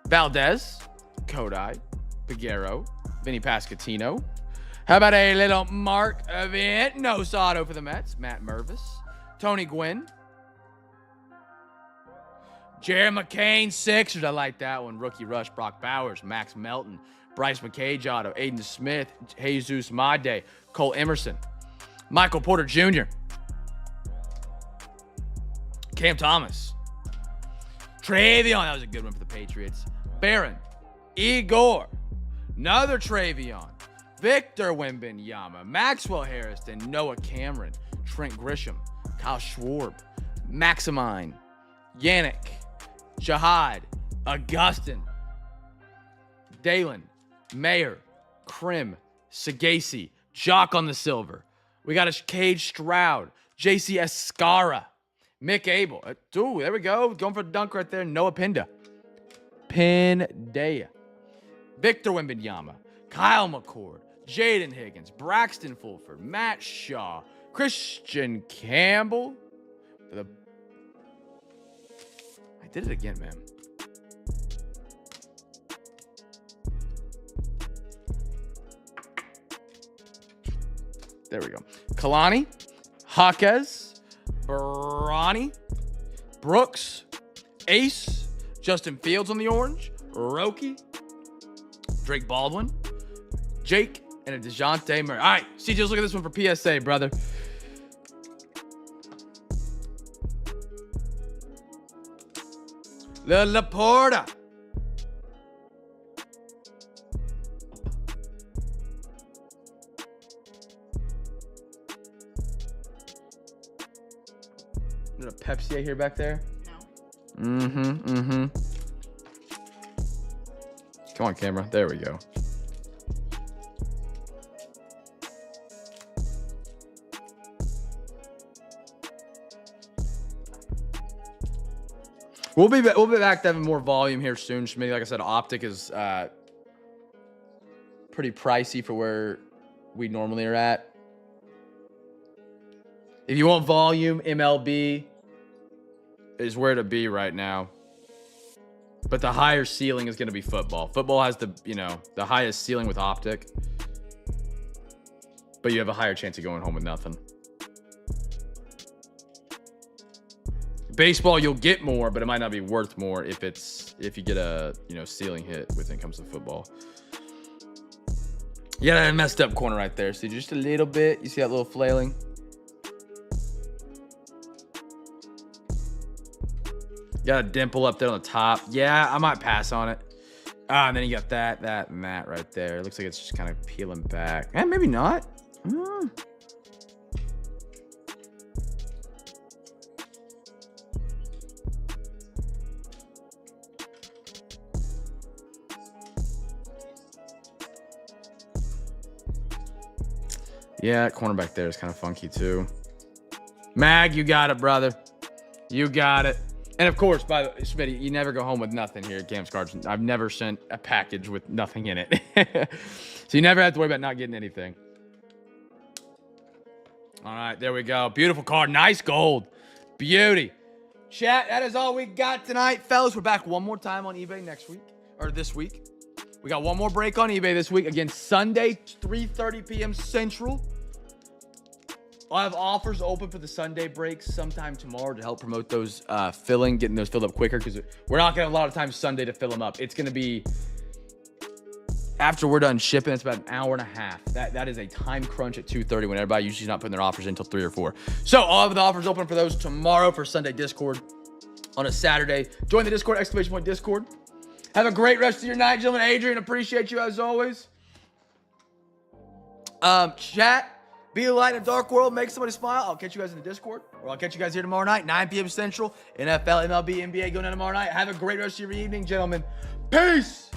Valdez. Kodai. Figueroa. Vinny Pascatino. How about a little Mark event? No Sato for the Mets. Matt Mervis. Tony Gwynn. Jared McCain, Sixers. I like that one. Rookie Rush, Brock Bowers, Max Melton, Bryce McCage auto, Aiden Smith, Jesus Made, Cole Emerson, Michael Porter Jr., Cam Thomas, Travion. That was a good one for the Patriots. Barron, Igor, another Travion, Victor Wembanyama, Maxwell Harrison, Noah Cameron, Trent Grisham, Kyle Schwarb, Maximine, Yannick, Jihad, Augustin, Dalen, Mayer, Krim, Sagasi, Jock on the silver. We got a Cage Stroud, JC Escara, Mick Abel. Dude, there we go. Going for the dunk right there. Noah Pinda. Pindaya. Victor Wembanyama, Kyle McCord, Jaden Higgins, Braxton Fulford, Matt Shaw, Christian Campbell. I did it again, man. There we go. Kalani, Jaquez, Bronny, Brooks, Ace, Justin Fields on the orange, Roki, Drake Baldwin, Jake, and a DeJounte Murray. All right, CJ, let's look at this one for PSA, brother. The Laporta. Is there a Pepsi here back there? No. Come on, camera. There we go. We'll be back to having more volume here soon. Maybe, like I said, Optic is pretty pricey for where we normally are at. If you want volume, MLB is where to be right now. But the higher ceiling is going to be football. Football has the highest ceiling with Optic. But you have a higher chance of going home with nothing. Baseball, you'll get more, but it might not be worth more if you get a ceiling hit when it comes to football. You got a messed up corner right there. See, just a little bit. You see that little flailing? Got a dimple up there on the top. Yeah, I might pass on it. And then you got that, and that right there. It looks like it's just kind of peeling back. Maybe not. Yeah, that corner back there is kind of funky too. Mag, you got it, brother. You got it. And of course, by the way, Smitty, you never go home with nothing here at Cam's Cards. I've never sent a package with nothing in it. So you never have to worry about not getting anything. All right, there we go. Beautiful card. Nice gold. Beauty. Chat, that is all we got tonight. Fellas, we're back one more time on eBay next week, or this week. We got one more break on eBay this week. Again, Sunday, 3:30 p.m. Central. I'll have offers open for the Sunday breaks sometime tomorrow to help promote those getting those filled up quicker, because we're not going to have a lot of time Sunday to fill them up. It's going to be, after we're done shipping, it's about an hour and a half. That is a time crunch at 2:30 when everybody usually is not putting their offers in until 3 or 4. So I'll have the offers open for those tomorrow for Sunday Discord on a Saturday. Join the Discord, !Discord. Have a great rest of your night, gentlemen. Adrian, appreciate you as always. Chat, Be a light in a dark world. Make somebody smile. I'll catch you guys in the Discord, or I'll catch you guys here tomorrow night, 9 p.m. Central. NFL, MLB, NBA going on tomorrow night. Have a great rest of your evening, gentlemen. Peace.